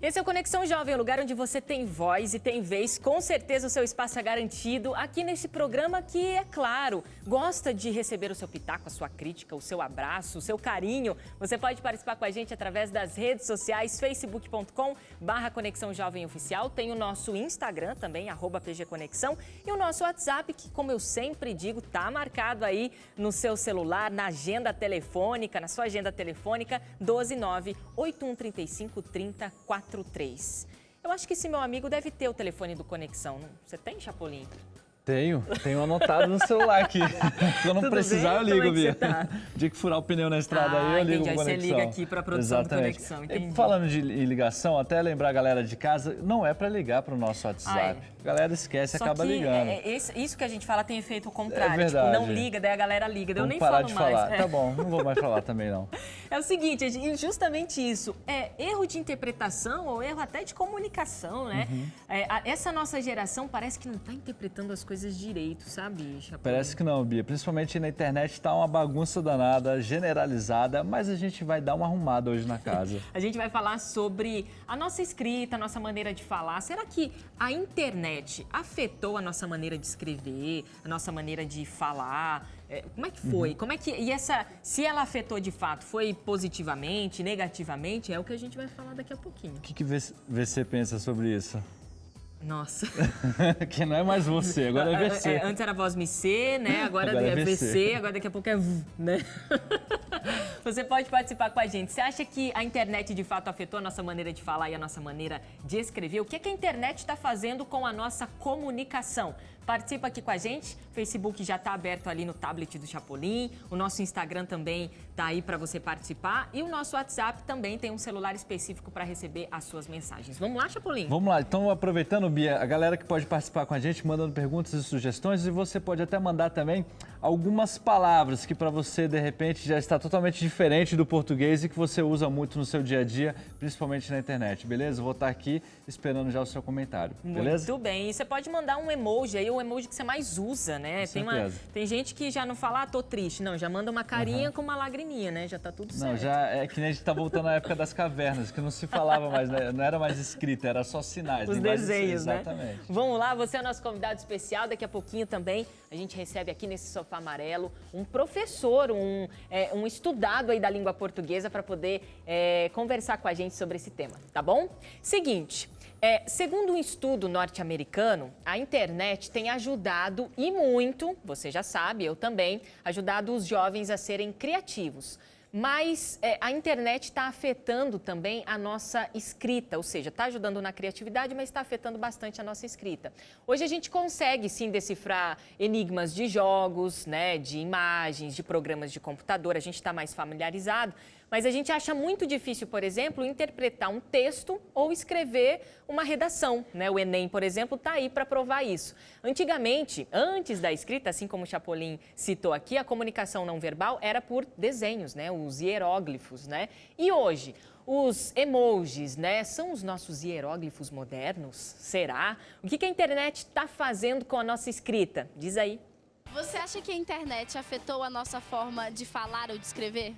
Esse é o Conexão Jovem, o lugar onde você tem voz e tem vez. Com certeza o seu espaço é garantido aqui nesse programa que, é claro, gosta de receber o seu pitaco, a sua crítica, o seu abraço, o seu carinho. Você pode participar com a gente através das redes sociais, facebook.com/Conexão Jovem Oficial. Tem o nosso Instagram também, @PGConexão. E o nosso WhatsApp, que, como eu sempre digo, tá marcado aí no seu celular, na agenda telefônica, na sua agenda telefônica, 129-8135-3043. Eu acho que esse meu amigo deve ter o telefone do Conexão. Você tem, Chapolin? Tenho anotado no celular aqui. Se eu não precisar, bem? eu ligo, Bia. Tá? De que furar o pneu na estrada aí, eu ligo o Aí Conexão. você liga aqui para a produção do Conexão, entendi. E falando de ligação, até lembrar a galera de casa, não é para ligar para o nosso WhatsApp. A galera esquece e acaba ligando. Isso que a gente fala tem efeito contrário. É verdade. Tipo, não liga, daí a galera liga. Daí eu nem parar falo de mais. falar. Tá bom, não vou mais falar também não. É o seguinte, justamente isso. É erro de interpretação ou erro até de comunicação, né? Essa nossa geração parece que não está interpretando as coisas direito, sabe, Chapolin? Parece que não, Bia. Principalmente na internet tá uma bagunça danada, generalizada, mas a gente vai dar uma arrumada hoje na casa. A gente vai falar sobre a nossa escrita, a nossa maneira de falar. Será que a internet afetou a nossa maneira de escrever, a nossa maneira de falar? Como é que foi? Se ela afetou de fato, foi positivamente, negativamente? É o que a gente vai falar daqui a pouquinho. O que VC pensa sobre isso? Nossa. Que não é mais você, agora é VC. Antes era voz MC, né? Agora é VC, agora daqui a pouco é V, né? Você pode participar com a gente. Você acha que a internet de fato afetou a nossa maneira de falar e a nossa maneira de escrever? O que a internet está fazendo com a nossa comunicação? Participa aqui com a gente. O Facebook já está aberto ali no tablet do Chapolin. O nosso Instagram também está aí para você participar. E o nosso WhatsApp também tem um celular específico para receber as suas mensagens. Vamos lá, Chapolin? Vamos lá. Então, aproveitando, Bia, a galera que pode participar com a gente, mandando perguntas e sugestões. E você pode até mandar também algumas palavras que para você, de repente, já está totalmente diferente do português e que você usa muito no seu dia a dia, principalmente na internet, beleza? Vou estar aqui esperando já o seu comentário, beleza? Muito bem. E você pode mandar um emoji aí, o emoji que você mais usa, né? Tem gente que já não fala, tô triste. Não, já manda uma carinha com uma lagriminha, né? Já tá tudo certo. Não, já é que nem a gente tá voltando à época das cavernas, que não se falava mais, né? Não era mais escrita, era só sinais. Os desenhos, né? Exatamente. Vamos lá, você é o nosso convidado especial. Daqui a pouquinho também a gente recebe aqui nesse sofá amarelo um professor, um estudado aí da língua portuguesa para poder conversar com a gente sobre esse tema, tá bom? Seguinte, segundo um estudo norte-americano, a internet tem ajudado e muito, você já sabe, eu também, ajudado os jovens a serem criativos. Mas a internet está afetando também a nossa escrita, ou seja, está ajudando na criatividade, mas está afetando bastante a nossa escrita. Hoje a gente consegue sim decifrar enigmas de jogos, né, de imagens, de programas de computador, a gente está mais familiarizado, mas a gente acha muito difícil, por exemplo, interpretar um texto ou escrever uma redação, né? O Enem, por exemplo, está aí para provar isso. Antigamente, antes da escrita, assim como o Chapolin citou aqui, a comunicação não verbal era por desenhos, né? Os hieróglifos, né? E hoje, os emojis, né? São os nossos hieróglifos modernos? Será? O que a internet está fazendo com a nossa escrita? Diz aí. Você acha que a internet afetou a nossa forma de falar ou de escrever?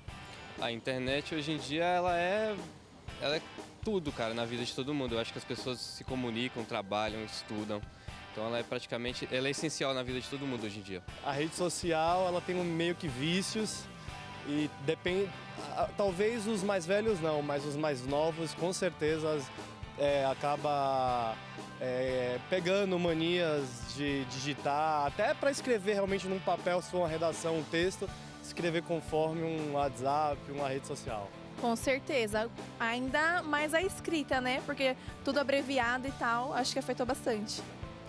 A internet hoje em dia ela é tudo, cara, na vida de todo mundo. Eu acho que as pessoas se comunicam, trabalham, estudam. Então ela é essencial na vida de todo mundo hoje em dia. A rede social, ela tem meio que vícios e depende, talvez os mais velhos não, mas os mais novos com certeza acaba pegando manias de digitar, até para escrever realmente num papel, se for uma redação, um texto, escrever conforme um WhatsApp, uma rede social. Com certeza, ainda mais a escrita, né? Porque tudo abreviado e tal, acho que afetou bastante.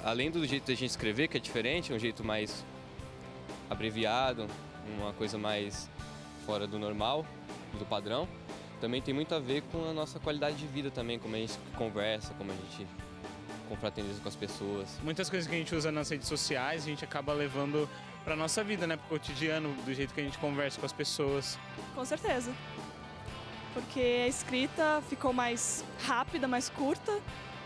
Além do jeito da gente escrever, que é diferente, um jeito mais abreviado, uma coisa mais fora do normal, do padrão, também tem muito a ver com a nossa qualidade de vida também, como a gente conversa, como a gente confraterniza com as pessoas. Muitas coisas que a gente usa nas redes sociais, a gente acaba levando para nossa vida, né, pro cotidiano, do jeito que a gente conversa com as pessoas. Com certeza. Porque a escrita ficou mais rápida, mais curta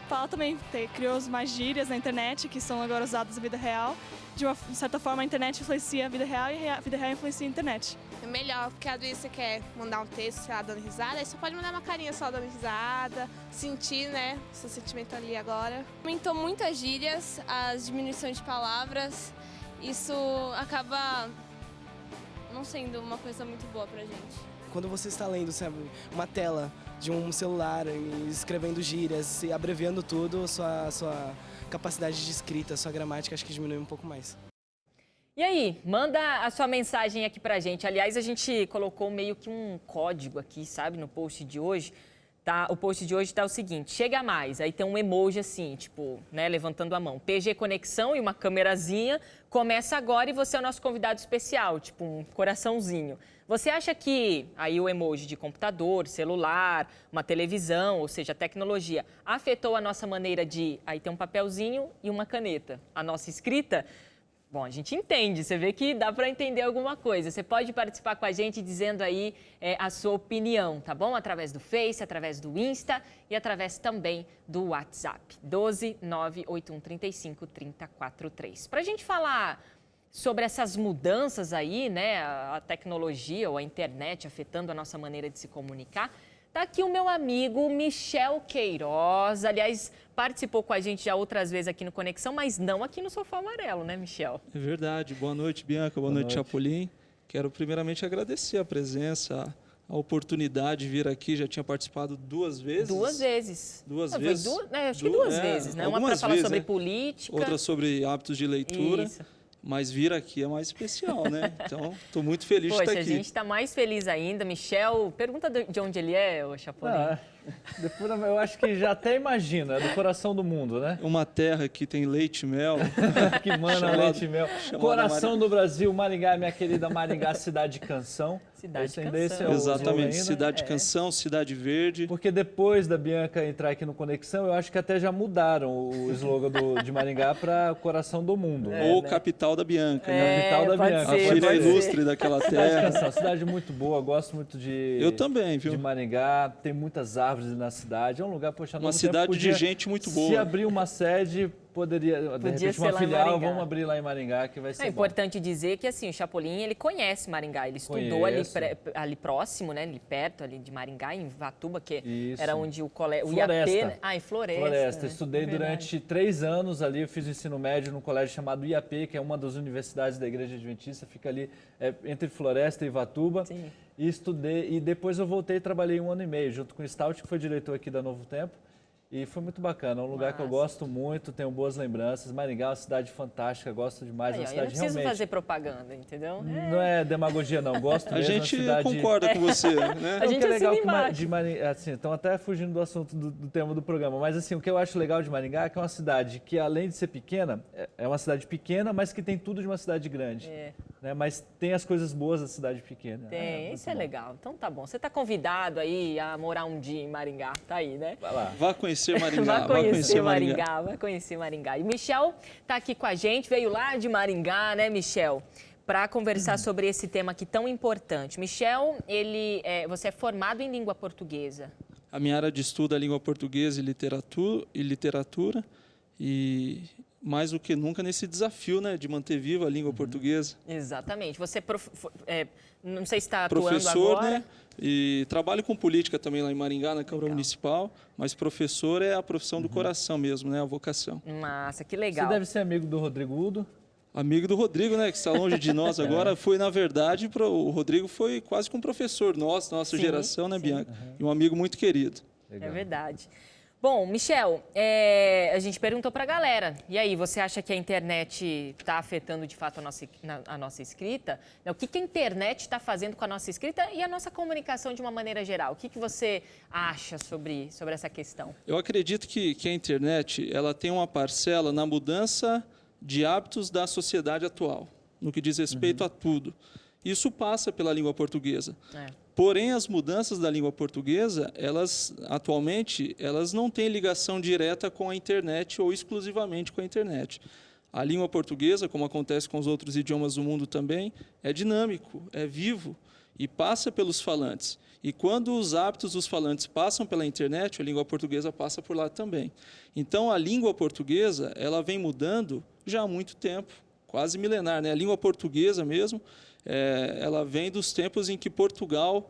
Fala também, criou mais gírias na internet, que são agora usadas na vida real. De uma certa forma, a internet influencia a vida real e a vida real influencia a internet. É melhor, porque às vezes você quer mandar um texto, sei lá, dando risada, aí você pode mandar uma carinha só dando risada, sentir, né, seu sentimento ali agora. Aumentou muitas gírias, as diminuições de palavras, isso acaba não sendo uma coisa muito boa pra gente. Quando você está lendo, sabe, uma tela de um celular e escrevendo gírias e abreviando tudo, sua capacidade de escrita, sua gramática, acho que diminui um pouco mais. E aí, manda a sua mensagem aqui pra gente. Aliás, a gente colocou meio que um código aqui, sabe, no post de hoje. Tá, o post de hoje tá o seguinte: chega mais, aí tem um emoji assim, tipo, né, levantando a mão. PG Conexão e uma câmerazinha. Começa agora e você é o nosso convidado especial, tipo um coraçãozinho. Você acha que aí o emoji de computador, celular, uma televisão, ou seja, tecnologia, afetou a nossa maneira de... Aí tem um papelzinho e uma caneta. A nossa escrita... Bom, a gente entende, você vê que dá para entender alguma coisa. Você pode participar com a gente dizendo aí a sua opinião, tá bom? Através do Face, através do Insta e através também do WhatsApp. 12 981 35 3043. Para a gente falar sobre essas mudanças aí, né? A tecnologia ou a internet afetando a nossa maneira de se comunicar. Tá aqui o meu amigo Michel Queiroz, aliás, participou com a gente já outras vezes aqui no Conexão, mas não aqui no Sofá Amarelo, né, Michel? É verdade. Boa noite, Bianca. Boa noite, Chapolin. Quero primeiramente agradecer a presença, a oportunidade de vir aqui. Já tinha participado 2 vezes. 2 vezes. 2 vezes? Acho que 2 vezes, né? Uma para falar sobre política. Outra sobre hábitos de leitura. Isso. Mas vir aqui é mais especial, né? Então, estou muito feliz de estar aqui. Poxa, a gente está mais feliz ainda. Michel, pergunta de onde ele é, ô Chapolin. Depois eu acho que já até imagina, é do coração do mundo, né? Uma terra que tem leite e mel. Que mana leite e mel. Coração do Brasil, Maringá, minha querida Maringá, cidade de canção. Cidade de canção. Exatamente, cidade de canção, cidade verde. Porque depois da Bianca entrar aqui no Conexão, eu acho que até já mudaram o slogan de Maringá para Coração do Mundo. Ou né? Capital da Bianca. Capital da Bianca. A filha ilustre daquela terra. Cidade de canção, cidade muito boa, gosto muito de... Eu também, viu? De Maringá, tem muitas árvores na cidade, é um lugar, poxa, uma cidade de gente muito boa. Se abrir uma sede, podia de repente, uma filial, vamos abrir lá em Maringá, que vai ser importante dizer que, assim, o Chapolin, ele conhece Maringá, ele estudou ali próximo, né, ali perto, ali de Maringá, em Vatuba, que era onde o colégio... Floresta. Né? Em Floresta. Floresta, né? Estudei durante 3 anos ali, eu fiz o ensino médio num colégio chamado IAP, que é uma das universidades da Igreja Adventista, fica ali entre Floresta e Vatuba. Sim. E estudei, e depois eu voltei e trabalhei 1 ano e meio, junto com o Stout, que foi diretor aqui da Novo Tempo. E foi muito bacana, é um lugar que eu gosto muito, tenho boas lembranças. Maringá é uma cidade fantástica, gosto demais. Uma cidade eu não preciso realmente... fazer propaganda, entendeu? Não é demagogia não, gosto mesmo. A gente cidade... concorda com você, né? A gente é legal de Maringá, assim, estão até fugindo do assunto do tema do programa, mas assim, o que eu acho legal de Maringá é que é uma cidade que, além de ser pequena, é uma cidade pequena, mas que tem tudo de uma cidade grande. Né? Mas tem as coisas boas da cidade pequena. Tem, isso é legal. Então tá bom. Você tá convidado aí a morar um dia em Maringá, tá aí, né? Vai lá. Vá conhecer Maringá. Vai conhecer Maringá. E Michel tá aqui com a gente, veio lá de Maringá, né, Michel? Para conversar sobre esse tema aqui tão importante. Michel, você é formado em língua portuguesa. A minha área de estudo é língua portuguesa e literatura. E mais do que nunca nesse desafio, né, de manter viva a língua portuguesa. Exatamente. Você, não sei se está atuando professor, agora. Né? E trabalho com política também lá em Maringá, na Câmara Municipal, mas professor é a profissão do coração mesmo, né, a vocação. Massa, que legal. Você deve ser amigo do Rodrigo Udo? Amigo do Rodrigo, né, que está longe de nós agora. Foi, na verdade, o Rodrigo foi quase que um professor nosso, da nossa geração, né, Bianca? E um amigo muito querido. Legal. É verdade. Bom, Michel, a gente perguntou para a galera. E aí, você acha que a internet está afetando de fato a nossa escrita? O que a internet está fazendo com a nossa escrita e a nossa comunicação de uma maneira geral? O que você acha sobre essa questão? Eu acredito que a internet ela tem uma parcela na mudança de hábitos da sociedade atual, no que diz respeito a tudo. Isso passa pela língua portuguesa. Porém, as mudanças da língua portuguesa, atualmente, elas não têm ligação direta com a internet ou exclusivamente com a internet. A língua portuguesa, como acontece com os outros idiomas do mundo também, é dinâmico, é vivo. e passa pelos falantes. E quando os hábitos dos falantes passam pela internet, a língua portuguesa passa por lá também. Então, a língua portuguesa ela vem mudando já há muito tempo, quase milenar, né? A língua portuguesa mesmo, ela vem dos tempos em que Portugal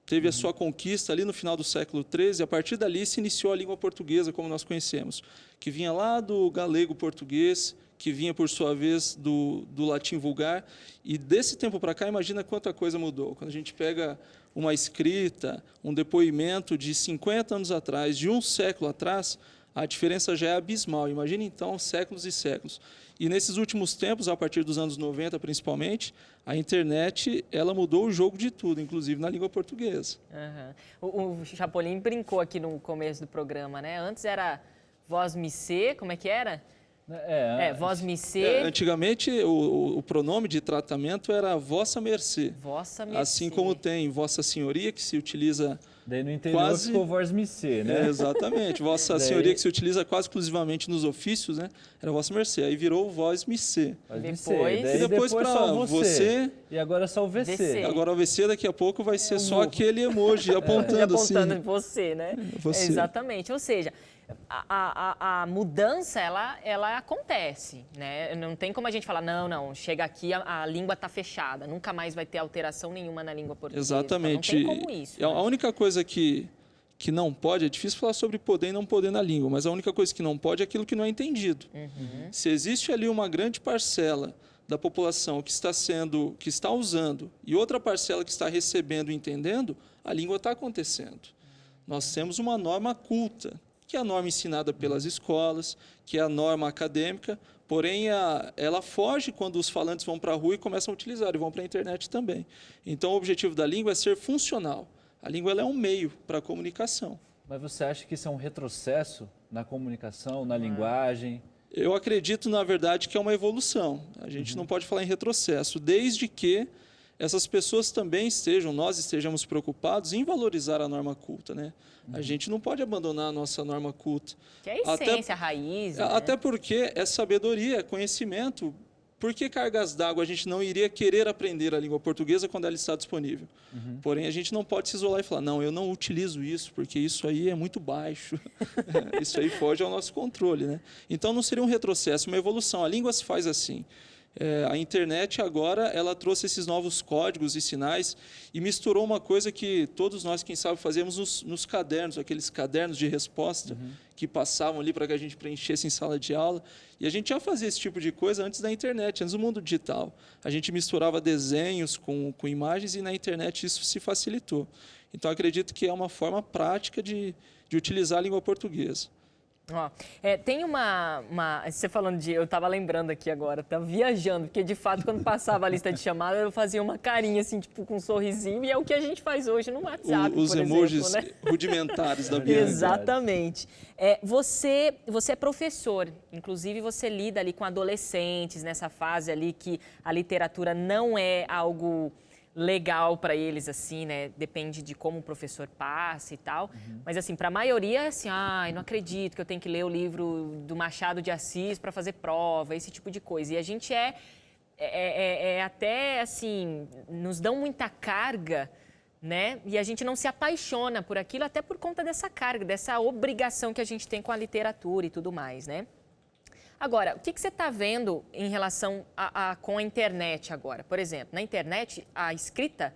teve a sua conquista ali no final do século XIII, e a partir dali se iniciou a língua portuguesa, como nós conhecemos, que vinha lá do galego português, que vinha, por sua vez, do latim vulgar. E desse tempo para cá, imagina quanta coisa mudou. Quando a gente pega uma escrita, um depoimento de 50 anos atrás, de um século atrás, a diferença já é abismal. Imagina, então, séculos e séculos. E nesses últimos tempos, a partir dos anos 90 principalmente, a internet ela mudou o jogo de tudo, inclusive na língua portuguesa. Uhum. O Chapolin brincou aqui no começo do programa, né? Antes era voz me ser, como é que era? Voz me ser. Antigamente, o pronome de tratamento era vossa mercê. Vossa mercê. Assim como tem vossa senhoria, que se utiliza... Daí no interior ficou voz me ser, né? Exatamente. Vossa senhoria, que se utiliza quase exclusivamente nos ofícios, né? Era vossa mercê. Aí virou voz me ser. E depois para você. E agora só o VC. Agora o VC daqui a pouco vai ser só aquele emoji apontando assim. Apontando você, né? Você. Exatamente. Ou seja, a mudança, ela acontece, né? Não tem como a gente falar, não, chega aqui, a língua está fechada, nunca mais vai ter alteração nenhuma na língua portuguesa. Exatamente. Não tem como isso. A única coisa que não pode, é difícil falar sobre poder e não poder na língua, mas a única coisa que não pode é aquilo que não é entendido. Uhum. Se existe ali uma grande parcela da população que está usando e outra parcela que está recebendo e entendendo, a língua está acontecendo. Nós temos uma norma culta, que é a norma ensinada pelas escolas, que é a norma acadêmica, porém ela foge quando os falantes vão para a rua e começam a utilizar, e vão para a internet também. Então, o objetivo da língua é ser funcional. A língua ela é um meio para a comunicação. Mas você acha que isso é um retrocesso na comunicação, na linguagem? Eu acredito, na verdade, que é uma evolução. A gente não pode falar em retrocesso, desde que essas pessoas também nós estejamos preocupados em valorizar a norma culta, né? A gente não pode abandonar a nossa norma culta. Que é a essência, a raiz. Até né? porque é sabedoria, é conhecimento. Por que cargas d'água a gente não iria querer aprender a língua portuguesa quando ela está disponível? Porém, a gente não pode se isolar e falar, não, eu não utilizo isso, porque isso aí é muito baixo. Isso aí foge ao nosso controle, né? Então, não seria um retrocesso, uma evolução. A língua se faz assim. A internet agora ela trouxe esses novos códigos e sinais e misturou uma coisa que todos nós, quem sabe, fazemos nos cadernos, aqueles cadernos de resposta que passavam ali para que a gente preenchesse em sala de aula. E a gente já fazia esse tipo de coisa antes da internet, antes do mundo digital. A gente misturava desenhos com imagens e na internet isso se facilitou. Então, acredito que é uma forma prática de utilizar a língua portuguesa. Ó, tem você falando eu estava lembrando aqui agora, estava viajando, porque de fato quando passava a lista de chamada eu fazia uma carinha assim, tipo com um sorrisinho, e é o que a gente faz hoje no WhatsApp, os por emojis exemplo, né? rudimentares da vida. Exatamente. Você é professor, inclusive você lida ali com adolescentes nessa fase ali que a literatura não é algo legal para eles, assim, né? Depende de como o professor passa e tal. Mas, assim, para a maioria é assim, não acredito que eu tenho que ler o livro do Machado de Assis para fazer prova, esse tipo de coisa. E a gente até, assim, nos dão muita carga, né? E a gente não se apaixona por aquilo, até por conta dessa carga, dessa obrigação que a gente tem com a literatura e tudo mais, né? Agora, o que você está vendo em relação com a internet agora? Por exemplo, na internet, a escrita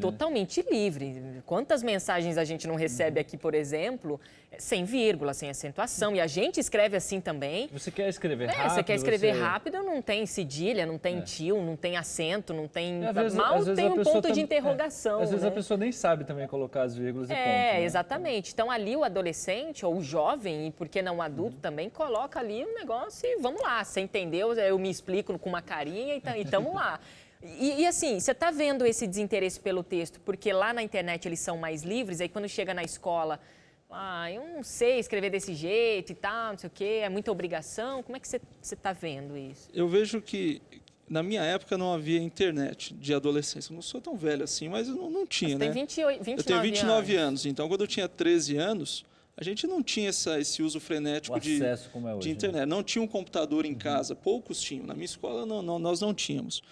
totalmente livre. Quantas mensagens a gente não recebe aqui, por exemplo, sem vírgula, sem acentuação, e a gente escreve assim também. Você quer escrever rápido? Você quer escrever rápido, não tem cedilha, não tem tio, não tem acento, não tem... Mal tem um ponto de interrogação. Às vezes a pessoa nem sabe também colocar as vírgulas e pontos. Né? Exatamente. Então ali o adolescente ou o jovem, e por que não o adulto também, coloca ali um negócio e vamos lá. Você entendeu? Eu me explico com uma carinha e tamo lá. E assim, você está vendo esse desinteresse pelo texto, porque lá na internet eles são mais livres, aí quando chega na escola, eu não sei escrever desse jeito e tal, não sei o quê, é muita obrigação. Como é que você está vendo isso? Eu vejo que, na minha época, não havia internet de adolescência. Eu não sou tão velho assim, mas eu não tinha, né? Você tem 29 eu tenho 29 anos, então quando eu tinha 13 anos, a gente não tinha esse uso frenético de internet. Não tinha um computador em casa, poucos tinham. Na minha escola, nós não tínhamos.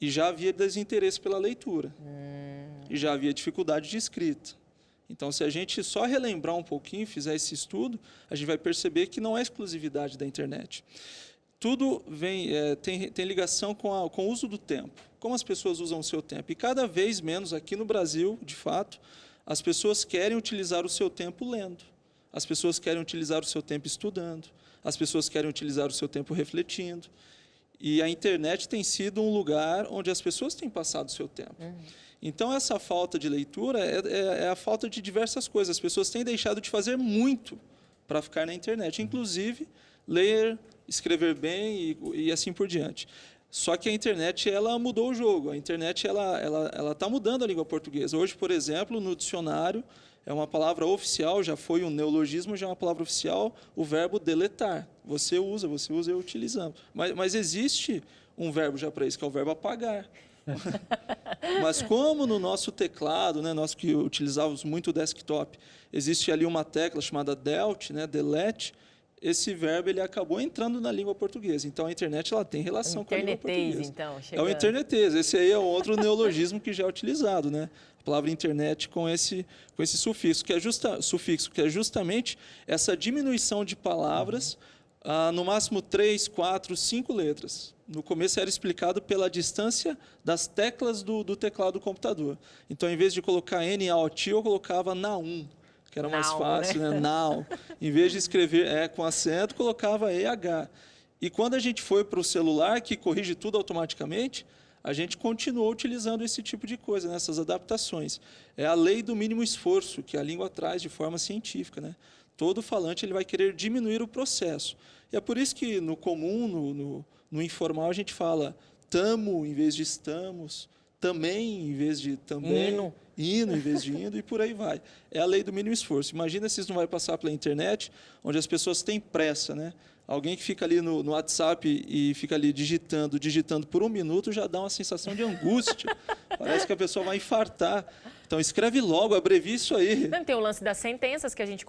e já havia desinteresse pela leitura. E já havia dificuldade de escrita. Então, se a gente só relembrar um pouquinho, fizer esse estudo, a gente vai perceber que não é exclusividade da internet. Tudo tem ligação com o uso do tempo, como as pessoas usam o seu tempo. E cada vez menos, aqui no Brasil, de fato, as pessoas querem utilizar o seu tempo lendo. As pessoas querem utilizar o seu tempo estudando. As pessoas querem utilizar o seu tempo refletindo. E a internet tem sido um lugar onde as pessoas têm passado o seu tempo. Então, essa falta de leitura é a falta de diversas coisas. As pessoas têm deixado de fazer muito para ficar na internet, inclusive ler, escrever bem e assim por diante. Só que a internet ela mudou o jogo. A internet ela está mudando a língua portuguesa. Hoje, por exemplo, no dicionário, é uma palavra oficial, já foi um neologismo, já é uma palavra oficial, o verbo deletar. Você usa, eu utilizamos. Mas existe um verbo já para isso, que é o verbo apagar. Mas como no nosso teclado, né, nós que utilizávamos muito o desktop, existe ali uma tecla chamada Delt, né, delete, esse verbo ele acabou entrando na língua portuguesa. Então, a internet ela tem relação com a língua portuguesa. Então, é o internetês. Esse aí é outro neologismo que já é utilizado, né? A palavra internet com esse sufixo, que é justamente essa diminuição de palavras, no máximo 3, 4, 5 letras. No começo era explicado pela distância das teclas do teclado do computador. Então, em vez de colocar N-A-O-T, eu colocava na-1, que era mais fácil, né? Now. Em vez de escrever com acento, colocava EH. E quando a gente foi para o celular, que corrige tudo automaticamente, a gente continuou utilizando esse tipo de coisa, né? Essas adaptações. É a lei do mínimo esforço, que a língua traz de forma científica, né? Todo falante ele vai querer diminuir o processo. E é por isso que no comum, no informal, a gente fala tamo em vez de estamos, também em vez de também, hino em vez de indo, e por aí vai. É a lei do mínimo esforço. Imagina se isso não vai passar pela internet, onde as pessoas têm pressa, né? Alguém que fica ali no WhatsApp e fica ali digitando por 1 minuto já dá uma sensação de angústia. Parece que a pessoa vai infartar. Então, escreve logo, abrevia isso aí. Não, tem o lance das sentenças que a gente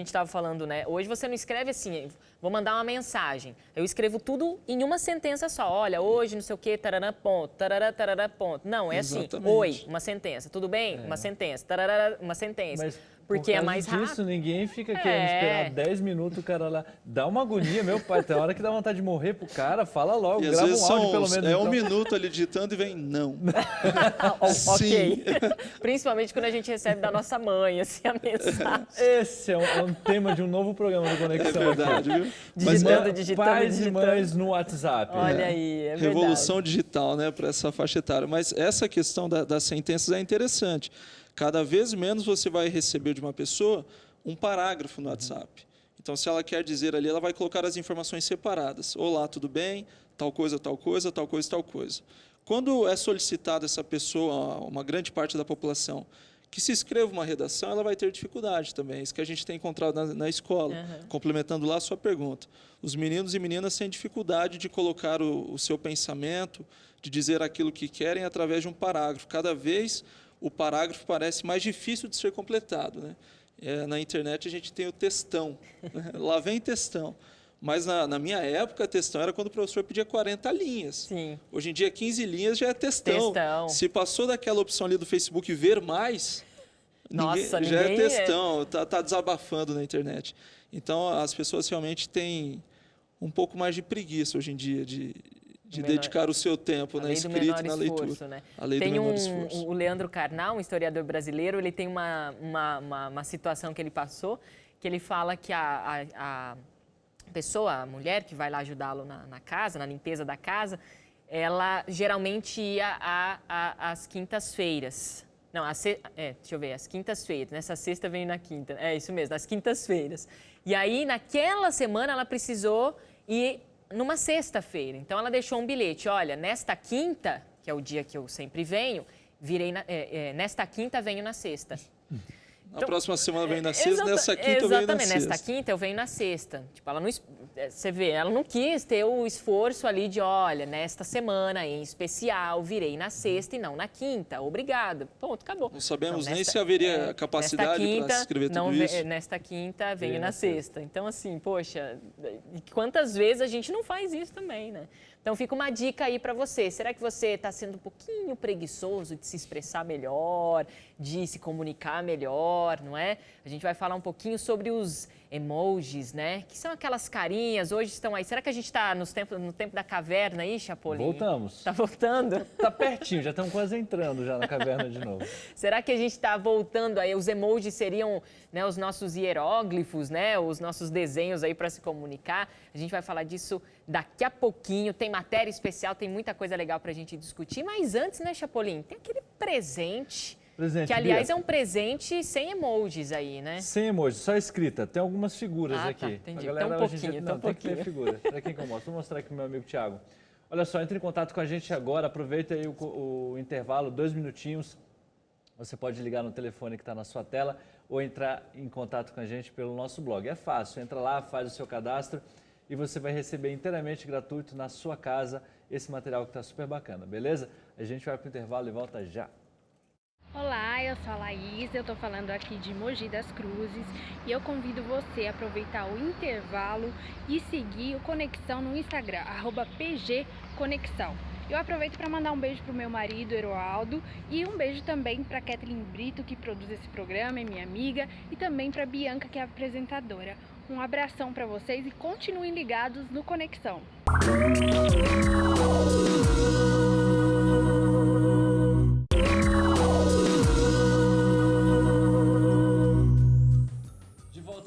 estava falando, né? Hoje você não escreve assim, vou mandar uma mensagem. Eu escrevo tudo em uma sentença só. Olha, hoje, não sei o quê, tarará, ponto, tarará, ponto. Não, é assim, oi, uma sentença. Tudo bem? Uma sentença. Tarará, uma sentença. Mas, porque é mais rápido. Disso, ninguém fica querendo esperar 10 minutos o cara lá. Dá uma agonia, meu pai. Tem hora que dá vontade de morrer pro cara. Fala logo, e grava um áudio pelo menos. É então. 1 minuto ali digitando e vem não. Ok. Principalmente quando a gente recebe da nossa mãe, assim, a mensagem. Esse é um tema de um novo programa do Conexão. É verdade, viu? Digitando. Pais e mães no WhatsApp. Olha aí, é verdade. Revolução digital, né, para essa faixa etária. Mas essa questão das sentenças é interessante. Cada vez menos você vai receber de uma pessoa um parágrafo no WhatsApp. Então, se ela quer dizer ali, ela vai colocar as informações separadas. Olá, tudo bem? Tal coisa, tal coisa, tal coisa, tal coisa. Quando é solicitada essa pessoa, uma grande parte da população, que se escreva uma redação, ela vai ter dificuldade também. Isso que a gente tem encontrado na escola. Complementando lá a sua pergunta. Os meninos e meninas têm dificuldade de colocar o seu pensamento, de dizer aquilo que querem através de um parágrafo. Cada vez o parágrafo parece mais difícil de ser completado, né? Na internet a gente tem o textão, né? Lá vem textão. Mas na minha época, textão era quando o professor pedia 40 linhas. Sim. Hoje em dia, 15 linhas já é textão. Se passou daquela opção ali do Facebook ver mais, já é textão, tá desabafando na internet. Então, as pessoas realmente têm um pouco mais de preguiça hoje em dia de dedicar o seu tempo na escrita e na leitura. Né? A lei do menor esforço. O Leandro Carnal, um historiador brasileiro, ele tem uma situação que ele passou, que ele fala que a pessoa, a mulher que vai lá ajudá-lo na casa, na limpeza da casa, ela geralmente ia às quintas-feiras. Não, deixa eu ver, às quintas-feiras. Nessa sexta veio na quinta. É isso mesmo, às quintas-feiras. E aí, naquela semana, ela precisou ir numa sexta-feira. Então, ela deixou um bilhete. Olha, nesta quinta, que é o dia que eu sempre venho, nesta quinta venho na sexta. Na próxima semana vem na sexta, nessa quinta eu venho na sexta. Exatamente, nesta quinta eu venho na sexta. Tipo, ela não, você vê, ela não quis ter o esforço ali de, olha, nesta semana em especial, virei na sexta e não na quinta. Obrigada. Ponto, acabou. Não sabemos nem se haveria capacidade para escrever tudo isso. Nesta quinta venho na sexta. Então, assim, poxa, quantas vezes a gente não faz isso também, né? Então fica uma dica aí para você. Será que você está sendo um pouquinho preguiçoso de se expressar melhor, de se comunicar melhor, não é? A gente vai falar um pouquinho sobre os emojis, né? Que são aquelas carinhas, hoje estão aí. Será que a gente está no tempo da caverna aí, Chapolin? Voltamos. Tá voltando? Tá pertinho, já estamos quase entrando já na caverna de novo. Será que a gente está voltando aí? Os emojis seriam, né, os nossos hieróglifos, né? Os nossos desenhos aí para se comunicar. A gente vai falar disso daqui a pouquinho. Tem matéria especial, tem muita coisa legal para a gente discutir. Mas antes, né, Chapolin? Tem aquele presente. Que, aliás, Bia, é um presente sem emojis aí, né? Sem emojis, só escrita. Tem algumas figuras aqui. Tá, entendi. A galera, então um pouquinho, não, tem que ter figura. Para quem que eu mostro? Vou mostrar aqui pro meu amigo Thiago. Olha só, entre em contato com a gente agora. Aproveita aí o intervalo, 2 minutinhos. Você pode ligar no telefone que está na sua tela ou entrar em contato com a gente pelo nosso blog. É fácil, entra lá, faz o seu cadastro e você vai receber inteiramente gratuito na sua casa esse material que está super bacana, beleza? A gente vai para o intervalo e volta já. Olá, eu sou a Laís, eu tô falando aqui de Mogi das Cruzes e eu convido você a aproveitar o intervalo e seguir o Conexão no Instagram, @pgconexão. Eu aproveito para mandar um beijo pro meu marido, Heroaldo, e um beijo também para Kathleen Brito, que produz esse programa, é minha amiga, e também para Bianca, que é a apresentadora. Um abração para vocês e continuem ligados no Conexão.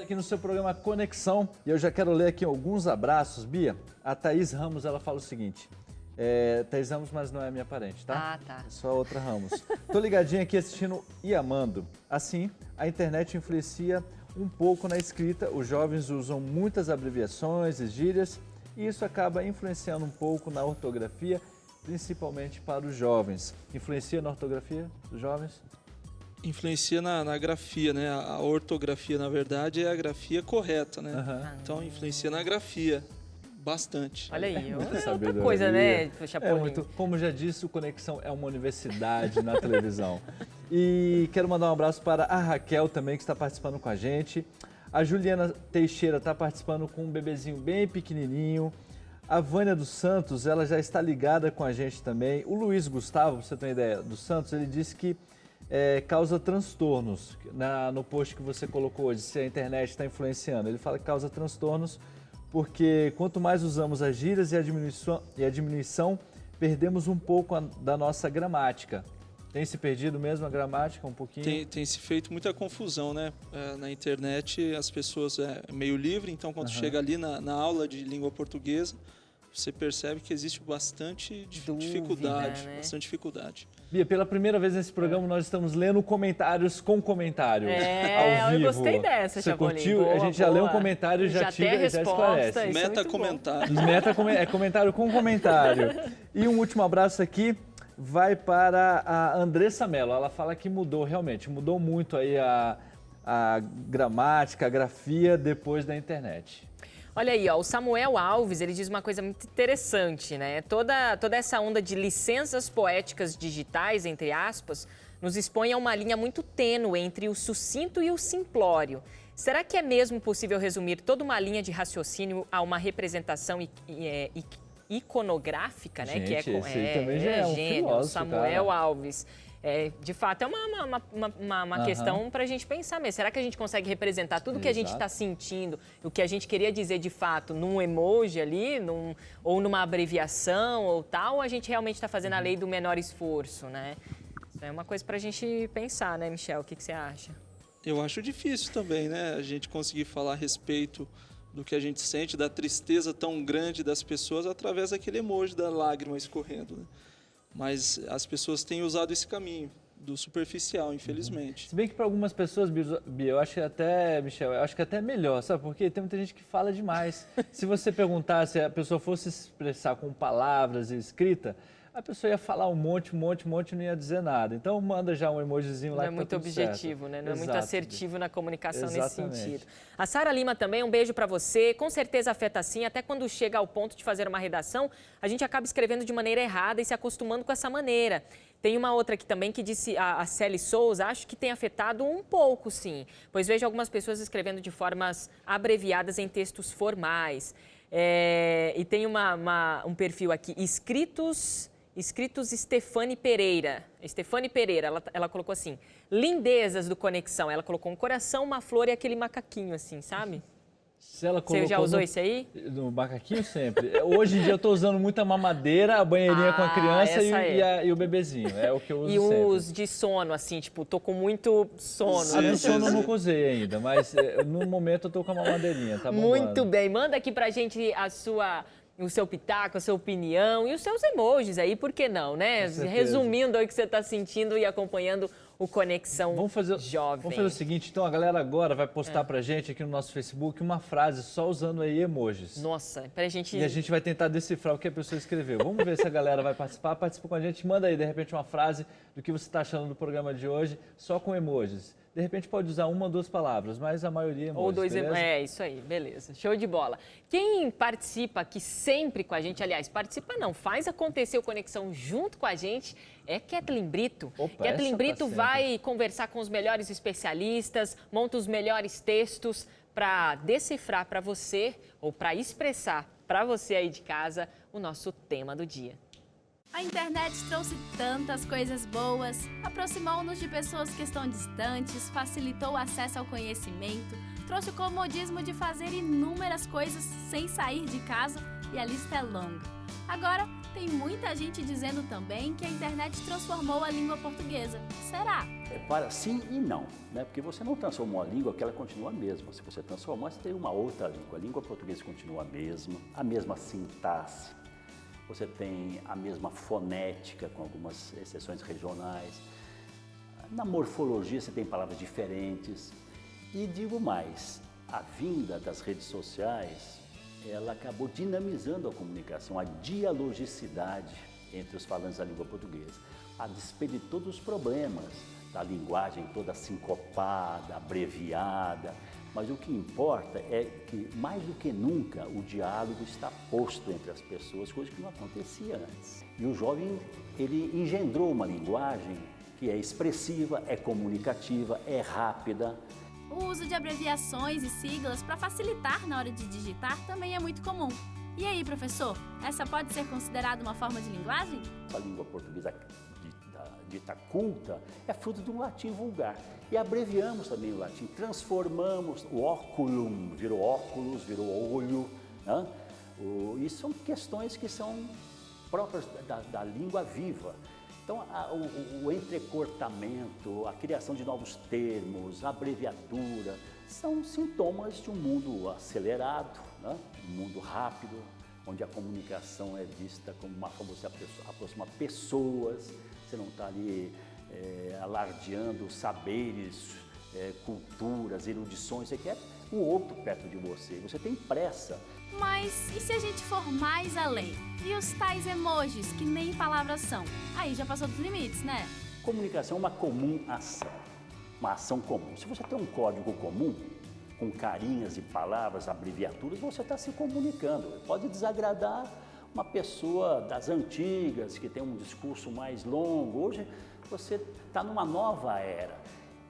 Aqui no seu programa Conexão, e eu já quero ler aqui alguns abraços. Bia, a Thaís Ramos, ela fala o seguinte, Thaís Ramos, mas não é minha parente, tá? Ah, tá. É só outra Ramos. Tô ligadinha aqui assistindo e amando. Assim, a internet influencia um pouco na escrita, os jovens usam muitas abreviações e gírias, e isso acaba influenciando um pouco na ortografia, principalmente para os jovens. Influencia na ortografia dos jovens? Influencia na grafia, né? A ortografia, na verdade, é a grafia correta, né? Então, influencia na grafia bastante. Olha aí, outra coisa, né, Chapolin? Como já disse, o Conexão é uma universidade na televisão. E quero mandar um abraço para a Raquel também, que está participando com a gente. A Juliana Teixeira está participando com um bebezinho bem pequenininho. A Vânia dos Santos, ela já está ligada com a gente também. O Luiz Gustavo, pra você ter uma ideia, dos Santos, ele disse que causa transtornos. No post que você colocou hoje, se a internet está influenciando, ele fala que causa transtornos porque quanto mais usamos as gírias e a diminuição, perdemos um pouco da nossa gramática. Tem se perdido mesmo a gramática um pouquinho? Tem se feito muita confusão, né? Na internet as pessoas é meio livre, então quando chega ali na aula de língua portuguesa, você percebe que existe bastante dificuldade, né? Bastante dificuldade. Bia, pela primeira vez nesse programa nós estamos lendo comentários com comentário ao vivo. Eu gostei dessa, Você Chapolin. curtiu? Boa, a gente já lê um comentário e já esclarece. Meta-comentário. Comentário com comentário. E um último abraço aqui vai para a Andressa Mello. Ela fala que mudou realmente, mudou muito aí a gramática, a grafia depois da internet. Olha aí, ó, o Samuel Alves, ele diz uma coisa muito interessante, né? Toda essa onda de licenças poéticas digitais, entre aspas, nos expõe a uma linha muito tênue entre o sucinto e o simplório. Será que é mesmo possível resumir toda uma linha de raciocínio a uma representação iconográfica, né? Gente, que esse aí também já é um gênio, filósofo, Samuel cara. Alves. De fato, é uma questão para a gente pensar mesmo. Será que a gente consegue representar tudo o que a gente está sentindo, o que a gente queria dizer de fato num emoji ali, ou numa abreviação ou tal, ou a gente realmente está fazendo a lei do menor esforço, né? Isso é uma coisa para a gente pensar, né, Michel? O que você acha? Eu acho difícil também, né? A gente conseguir falar a respeito do que a gente sente, da tristeza tão grande das pessoas através daquele emoji da lágrima escorrendo, né? Mas as pessoas têm usado esse caminho do superficial, infelizmente. Se bem que para algumas pessoas, Bia, eu acho que até, Michel, eu acho que até é melhor, sabe? Porque tem muita gente que fala demais. Se você perguntar se a pessoa fosse se expressar com palavras e escrita, a pessoa ia falar um monte e não ia dizer nada. Então manda já um emojizinho lá. Não é muito objetivo, certo. né? Não é muito Exato. assertivo na comunicação Exatamente. nesse sentido. A Sara Lima também, um beijo para você. Com certeza afeta sim, até quando chega ao ponto de fazer uma redação, a gente acaba escrevendo de maneira errada e se acostumando com essa maneira. Tem uma outra aqui também que disse, a Celi Souza, acho que tem afetado um pouco, sim, pois vejo algumas pessoas escrevendo de formas abreviadas em textos formais. E tem um perfil aqui, Escritos Stefane Pereira. Stefane Pereira, ela colocou assim, lindezas do Conexão. Ela colocou um coração, uma flor e aquele macaquinho assim, sabe? Você já usou esse aí? No macaquinho sempre. Hoje em dia eu estou usando muita mamadeira, a banheirinha com a criança e o bebezinho. É o que eu uso sempre. E os de sono, assim, tipo, tô com muito sono. A do sono eu não usei ainda, mas no momento eu tô com a mamadeirinha, tá bom? Muito bem. Manda aqui pra gente o seu pitaco, a sua opinião e os seus emojis aí, por que não, né? Resumindo aí o que você está sentindo e acompanhando o Conexão Jovem. Vamos fazer o seguinte, então a galera agora vai postar pra gente aqui no nosso Facebook uma frase só usando aí emojis. Nossa, pra gente... E a gente vai tentar decifrar o que a pessoa escreveu. Vamos ver se a galera vai participar. Participa com a gente, manda aí de repente uma frase do que você está achando do programa de hoje, só com emojis. De repente pode usar uma ou duas palavras, mas a maioria emojis, ou dois beleza? Isso aí, beleza. Show de bola. Quem participa aqui sempre com a gente, aliás, participa não, faz acontecer o Conexão junto com a gente, é Kathleen Brito. Opa, Kathleen Brito vai conversar com os melhores especialistas, monta os melhores textos para decifrar para você ou para expressar para você aí de casa o nosso tema do dia. A internet trouxe tantas coisas boas, aproximou-nos de pessoas que estão distantes, facilitou o acesso ao conhecimento, trouxe o comodismo de fazer inúmeras coisas sem sair de casa e a lista é longa. Agora, tem muita gente dizendo também que a internet transformou a língua portuguesa. Será? Sim e não, né? Porque você não transformou a língua, que ela continua a mesma. Se você transformou, você tem uma outra língua. A língua portuguesa continua a mesma sintaxe. Você tem a mesma fonética, com algumas exceções regionais. Na morfologia você tem palavras diferentes. E digo mais, a vinda das redes sociais, ela acabou dinamizando a comunicação, a dialogicidade entre os falantes da língua portuguesa. A despeito de todos os problemas, da linguagem toda sincopada, abreviada, mas o que importa é que, mais do que nunca, o diálogo está posto entre as pessoas, coisa que não acontecia antes. E o jovem, ele engendrou uma linguagem que é expressiva, é comunicativa, é rápida. O uso de abreviações e siglas para facilitar na hora de digitar também é muito comum. E aí, professor, essa pode ser considerada uma forma de linguagem? A língua portuguesa dita culta é fruto de um latim vulgar. E abreviamos também o latim, transformamos o óculum, virou óculos, virou olho. Né? E são questões que são próprias da língua viva. Então, o entrecortamento, a criação de novos termos, a abreviatura, são sintomas de um mundo acelerado, né? Um mundo rápido, onde a comunicação é vista como uma forma de você aproximar pessoas. Você não está ali alardeando saberes, culturas, erudições, você quer o outro perto de você, você tem pressa. Mas e se a gente for mais além? E os tais emojis, que nem palavras são? Aí já passou dos limites, né? Comunicação é uma comum ação, uma ação comum. Se você tem um código comum, com carinhas e palavras, abreviaturas, você está se comunicando. Pode desagradar uma pessoa das antigas, que tem um discurso mais longo. Hoje você está numa nova era.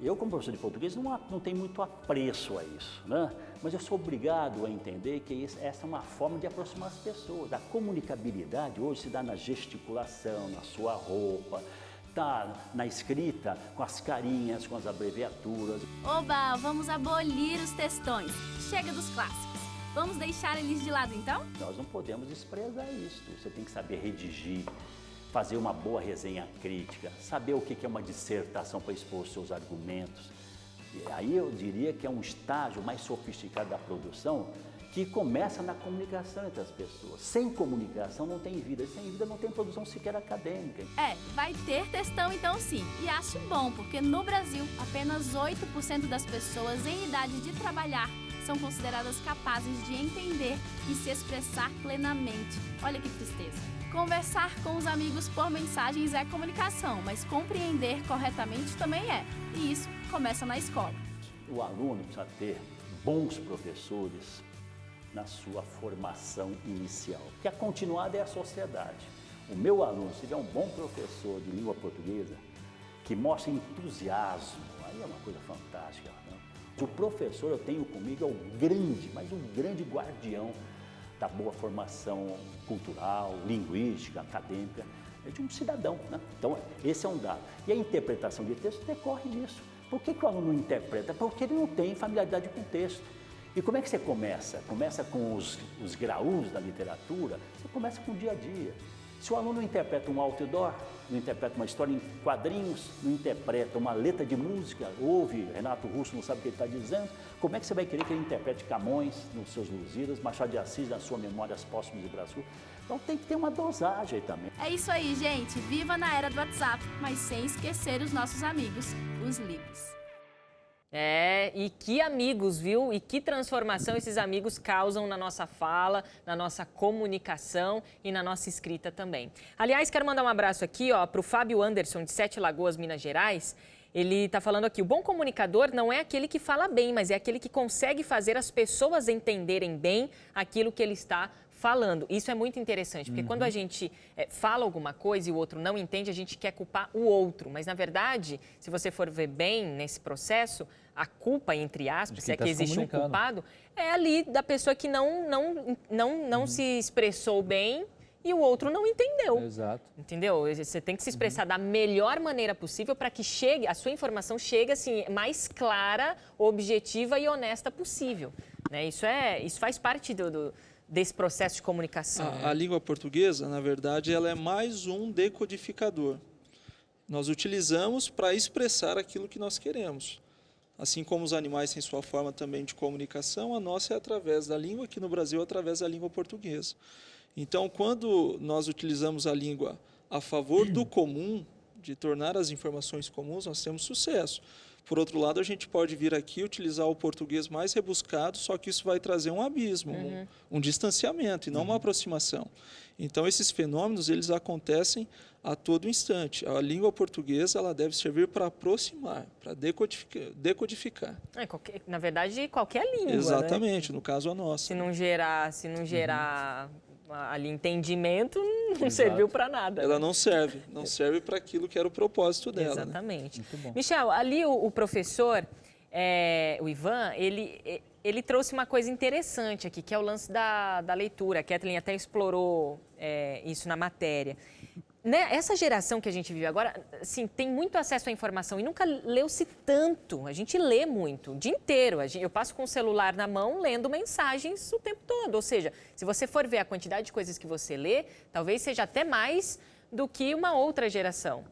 Eu, como professor de português, não tenho muito apreço a isso, né? Mas eu sou obrigado a entender que essa é uma forma de aproximar as pessoas. A comunicabilidade hoje se dá na gesticulação, na sua roupa, tá na escrita, com as carinhas, com as abreviaturas. Oba, vamos abolir os textões. Chega dos clássicos. Vamos deixar eles de lado, então? Nós não podemos desprezar isso. Você tem que saber redigir, fazer uma boa resenha crítica, saber o que é uma dissertação para expor os seus argumentos. E aí eu diria que é um estágio mais sofisticado da produção que começa na comunicação entre as pessoas. Sem comunicação não tem vida, sem vida não tem produção sequer acadêmica. Vai ter textão então sim. E acho bom, porque no Brasil apenas 8% das pessoas em idade de trabalhar são consideradas capazes de entender e se expressar plenamente. Olha que tristeza. Conversar com os amigos por mensagens é comunicação, mas compreender corretamente também é. E isso começa na escola. O aluno precisa ter bons professores na sua formação inicial, porque a continuada é a sociedade. O meu aluno, se tiver um bom professor de língua portuguesa, que mostra entusiasmo, aí é uma coisa fantástica, né? O professor eu tenho comigo é o grande, mas um grande guardião da boa formação cultural, linguística, acadêmica, de um cidadão, né? Então, esse é um dado. E a interpretação de texto decorre disso. Por que o aluno não interpreta? Porque ele não tem familiaridade com o texto. E como é que você começa? Começa com os graús da literatura, você começa com o dia a dia. Se o aluno não interpreta um outdoor, não interpreta uma história em quadrinhos, não interpreta uma letra de música, ouve Renato Russo, não sabe o que ele está dizendo, como é que você vai querer que ele interprete Camões nos seus Lusíadas, Machado de Assis na sua Memórias Póstumas de Brás Cubas? Então tem que ter uma dosagem aí também. É isso aí, gente. Viva na era do WhatsApp, mas sem esquecer os nossos amigos, os livros. E que amigos, viu? E que transformação esses amigos causam na nossa fala, na nossa comunicação e na nossa escrita também. Aliás, quero mandar um abraço aqui para o Fábio Anderson, de Sete Lagoas, Minas Gerais. Ele está falando aqui, o bom comunicador não é aquele que fala bem, mas é aquele que consegue fazer as pessoas entenderem bem aquilo que ele está falando. Isso é muito interessante, porque quando a gente fala alguma coisa e o outro não entende, a gente quer culpar o outro. Mas, na verdade, se você for ver bem nesse processo, a culpa, entre aspas, se é que existe um culpado, é ali da pessoa que não se expressou bem e o outro não entendeu. Exato. Entendeu? Você tem que se expressar da melhor maneira possível para que a sua informação chegue assim, mais clara, objetiva e honesta possível. Né? Isso faz parte desse processo de comunicação. A língua portuguesa, na verdade, ela é mais um decodificador. Nós utilizamos para expressar aquilo que nós queremos. Assim como os animais têm sua forma também de comunicação, a nossa é através da língua, aqui no Brasil, através da língua portuguesa. Então, quando nós utilizamos a língua a favor do comum, de tornar as informações comuns, nós temos sucesso. Por outro lado, a gente pode vir aqui utilizar o português mais rebuscado, só que isso vai trazer um abismo, um distanciamento e não uma aproximação. Então, esses fenômenos, eles acontecem a todo instante. A língua portuguesa, ela deve servir para aproximar, para decodificar. Na verdade, qualquer língua, exatamente, né? No caso a nossa. Se não gerar ali entendimento, não serviu para nada. Ela não serve para aquilo que era o propósito dela. Exatamente. Né? Muito bom. Michel, ali o professor, o Ivan, ele trouxe uma coisa interessante aqui, que é o lance da leitura. A Kathleen até explorou isso na matéria. Né? Essa geração que a gente vive agora, assim, tem muito acesso à informação e nunca leu-se tanto. A gente lê muito, o dia inteiro. Eu passo com o celular na mão lendo mensagens o tempo todo. Ou seja, se você for ver a quantidade de coisas que você lê, talvez seja até mais do que uma outra geração.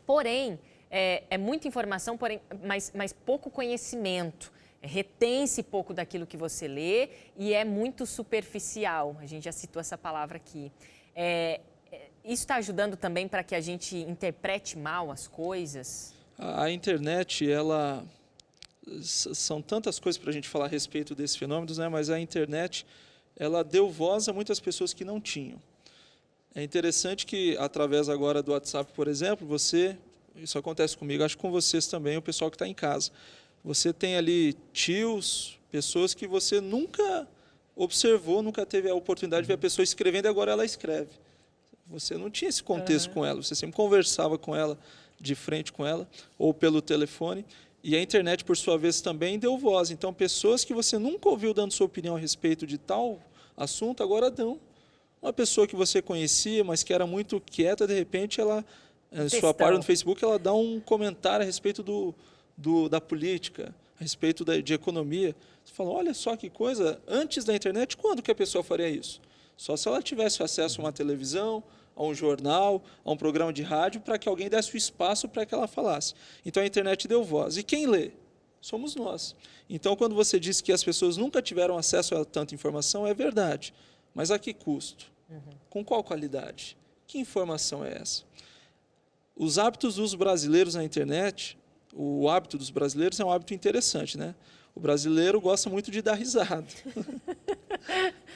Porém, é muita informação, mas pouco conhecimento. Retém-se pouco daquilo que você lê e é muito superficial. A gente já citou essa palavra aqui. Isso está ajudando também para que a gente interprete mal as coisas? A internet, são tantas coisas para a gente falar a respeito desses fenômenos, né? Mas a internet, ela deu voz a muitas pessoas que não tinham. É interessante que, através agora do WhatsApp, por exemplo, isso acontece comigo, acho que com vocês também, o pessoal que está em casa. Você tem ali tios, pessoas que você nunca observou, nunca teve a oportunidade de ver a pessoa escrevendo e agora ela escreve. Você não tinha esse contexto com ela, você sempre conversava com ela, de frente com ela, ou pelo telefone. E a internet, por sua vez, também deu voz. Então, pessoas que você nunca ouviu dando sua opinião a respeito de tal assunto, agora dão. Uma pessoa que você conhecia, mas que era muito quieta, de repente, ela, em sua página no Facebook, ela dá um comentário a respeito da política, a respeito de economia. Você fala, olha só que coisa, antes da internet, quando que a pessoa faria isso? Só se ela tivesse acesso a uma televisão, a um jornal, a um programa de rádio, para que alguém desse o espaço para que ela falasse. Então, a internet deu voz. E quem lê? Somos nós. Então, quando você diz que as pessoas nunca tiveram acesso a tanta informação, é verdade. Mas a que custo? Com qual qualidade? Que informação é essa? Os hábitos dos brasileiros na internet, o hábito dos brasileiros é um hábito interessante, né? O brasileiro gosta muito de dar risada.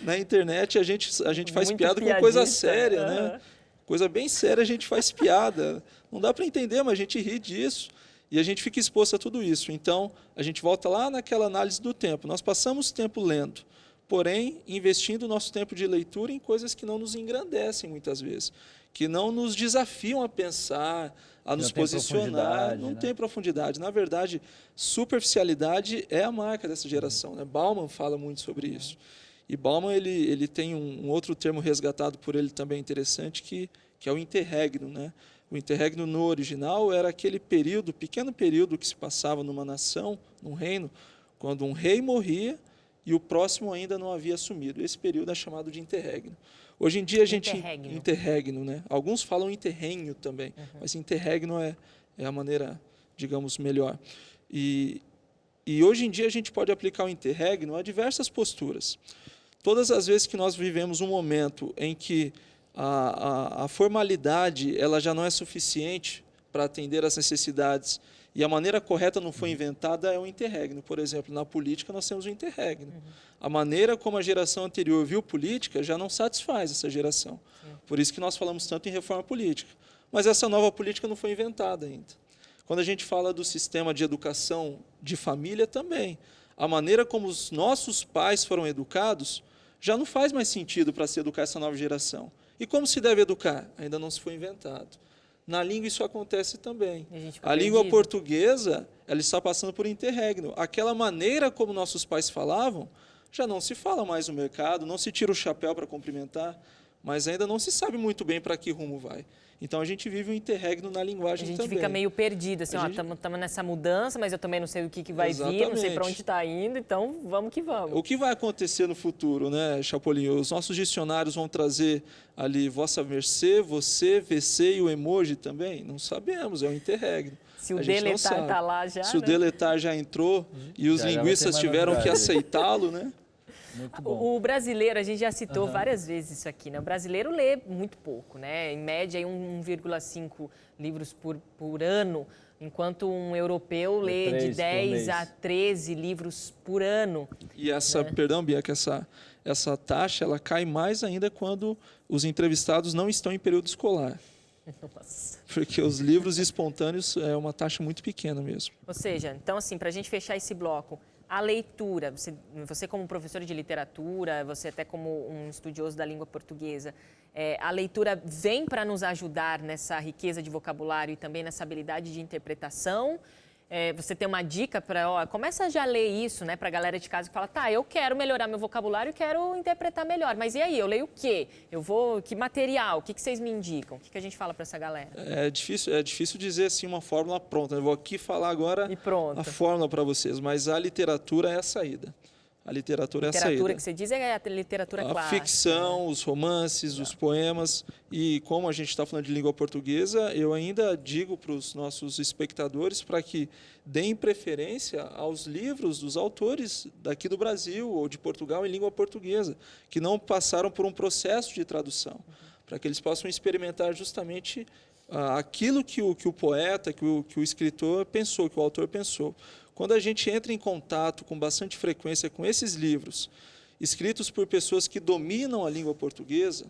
Na internet, a gente faz muito piada com coisa séria, né? Coisa bem séria, a gente faz piada. Não dá para entender, mas a gente ri disso. E a gente fica exposto a tudo isso. Então, a gente volta lá naquela análise do tempo. Nós passamos tempo lendo, porém, investindo o nosso tempo de leitura em coisas que não nos engrandecem, muitas vezes. Que não nos desafiam a pensar, a nos posicionar. Não tem profundidade. Na verdade, superficialidade é a marca dessa geração, né? Bauman fala muito sobre isso. E Bauman ele tem um outro termo resgatado por ele também interessante, que é o interregno, né? O interregno no original era aquele período, pequeno período que se passava numa nação, num reino, quando um rei morria e o próximo ainda não havia assumido. Esse período é chamado de interregno. Hoje em dia a gente... Interregno, né? Alguns falam interregno também, mas interregno é a maneira, digamos, melhor. E hoje em dia a gente pode aplicar o interregno a diversas posturas. Todas as vezes que nós vivemos um momento em que a formalidade ela já não é suficiente para atender às necessidades e a maneira correta não foi inventada, é o interregno. Por exemplo, na política nós temos o interregno. A maneira como a geração anterior viu política já não satisfaz essa geração. Por isso que nós falamos tanto em reforma política. Mas essa nova política não foi inventada ainda. Quando a gente fala do sistema de educação de família também, a maneira como os nossos pais foram educados já não faz mais sentido para se educar essa nova geração. E como se deve educar? Ainda não se foi inventado. Na língua isso acontece também. A língua portuguesa ela está passando por interregno. Aquela maneira como nossos pais falavam, já não se fala mais no mercado, não se tira o chapéu para cumprimentar, mas ainda não se sabe muito bem para que rumo vai. Então, a gente vive um interregno na linguagem também. A gente fica meio perdido, assim, estamos nessa mudança, mas eu também não sei o que vai vir, não sei para onde está indo, então vamos que vamos. O que vai acontecer no futuro, né, Chapolin? Os nossos dicionários vão trazer ali vossa mercê, você, VC e o emoji também? Não sabemos, é um interregno. Se o deletar está lá já, Se o deletar já entrou e os linguistas tiveram que aceitá-lo, né? Muito bom. O brasileiro, a gente já citou várias vezes isso aqui, né? O brasileiro lê muito pouco, né? Em média, 1,5 livros por ano, enquanto um europeu lê de 10 a 13 livros por ano. E essa, perdão, Bia, que essa taxa ela cai mais ainda quando os entrevistados não estão em período escolar. Nossa. Porque os livros espontâneos é uma taxa muito pequena mesmo. Ou seja, então assim, para a gente fechar esse bloco, a leitura, você como professor de literatura, você até como um estudioso da língua portuguesa, a leitura vem para nos ajudar nessa riqueza de vocabulário e também nessa habilidade de interpretação. Você tem uma dica para, começa já a ler isso, né, para a galera de casa que fala, tá, eu quero melhorar meu vocabulário e quero interpretar melhor, mas e aí, eu leio o quê? Que material? O que vocês me indicam? O que a gente fala para essa galera? É difícil dizer assim uma fórmula pronta. Eu vou aqui falar agora a fórmula para vocês, mas a literatura é a saída. A literatura é a saída. A literatura que você diz é a literatura clássica. A ficção, os romances, os poemas. E como a gente está falando de língua portuguesa, eu ainda digo para os nossos espectadores para que deem preferência aos livros dos autores daqui do Brasil ou de Portugal em língua portuguesa, que não passaram por um processo de tradução, para que eles possam experimentar justamente aquilo que o poeta, que o escritor pensou, que o autor pensou. Quando a gente entra em contato com bastante frequência com esses livros, escritos por pessoas que dominam a língua portuguesa,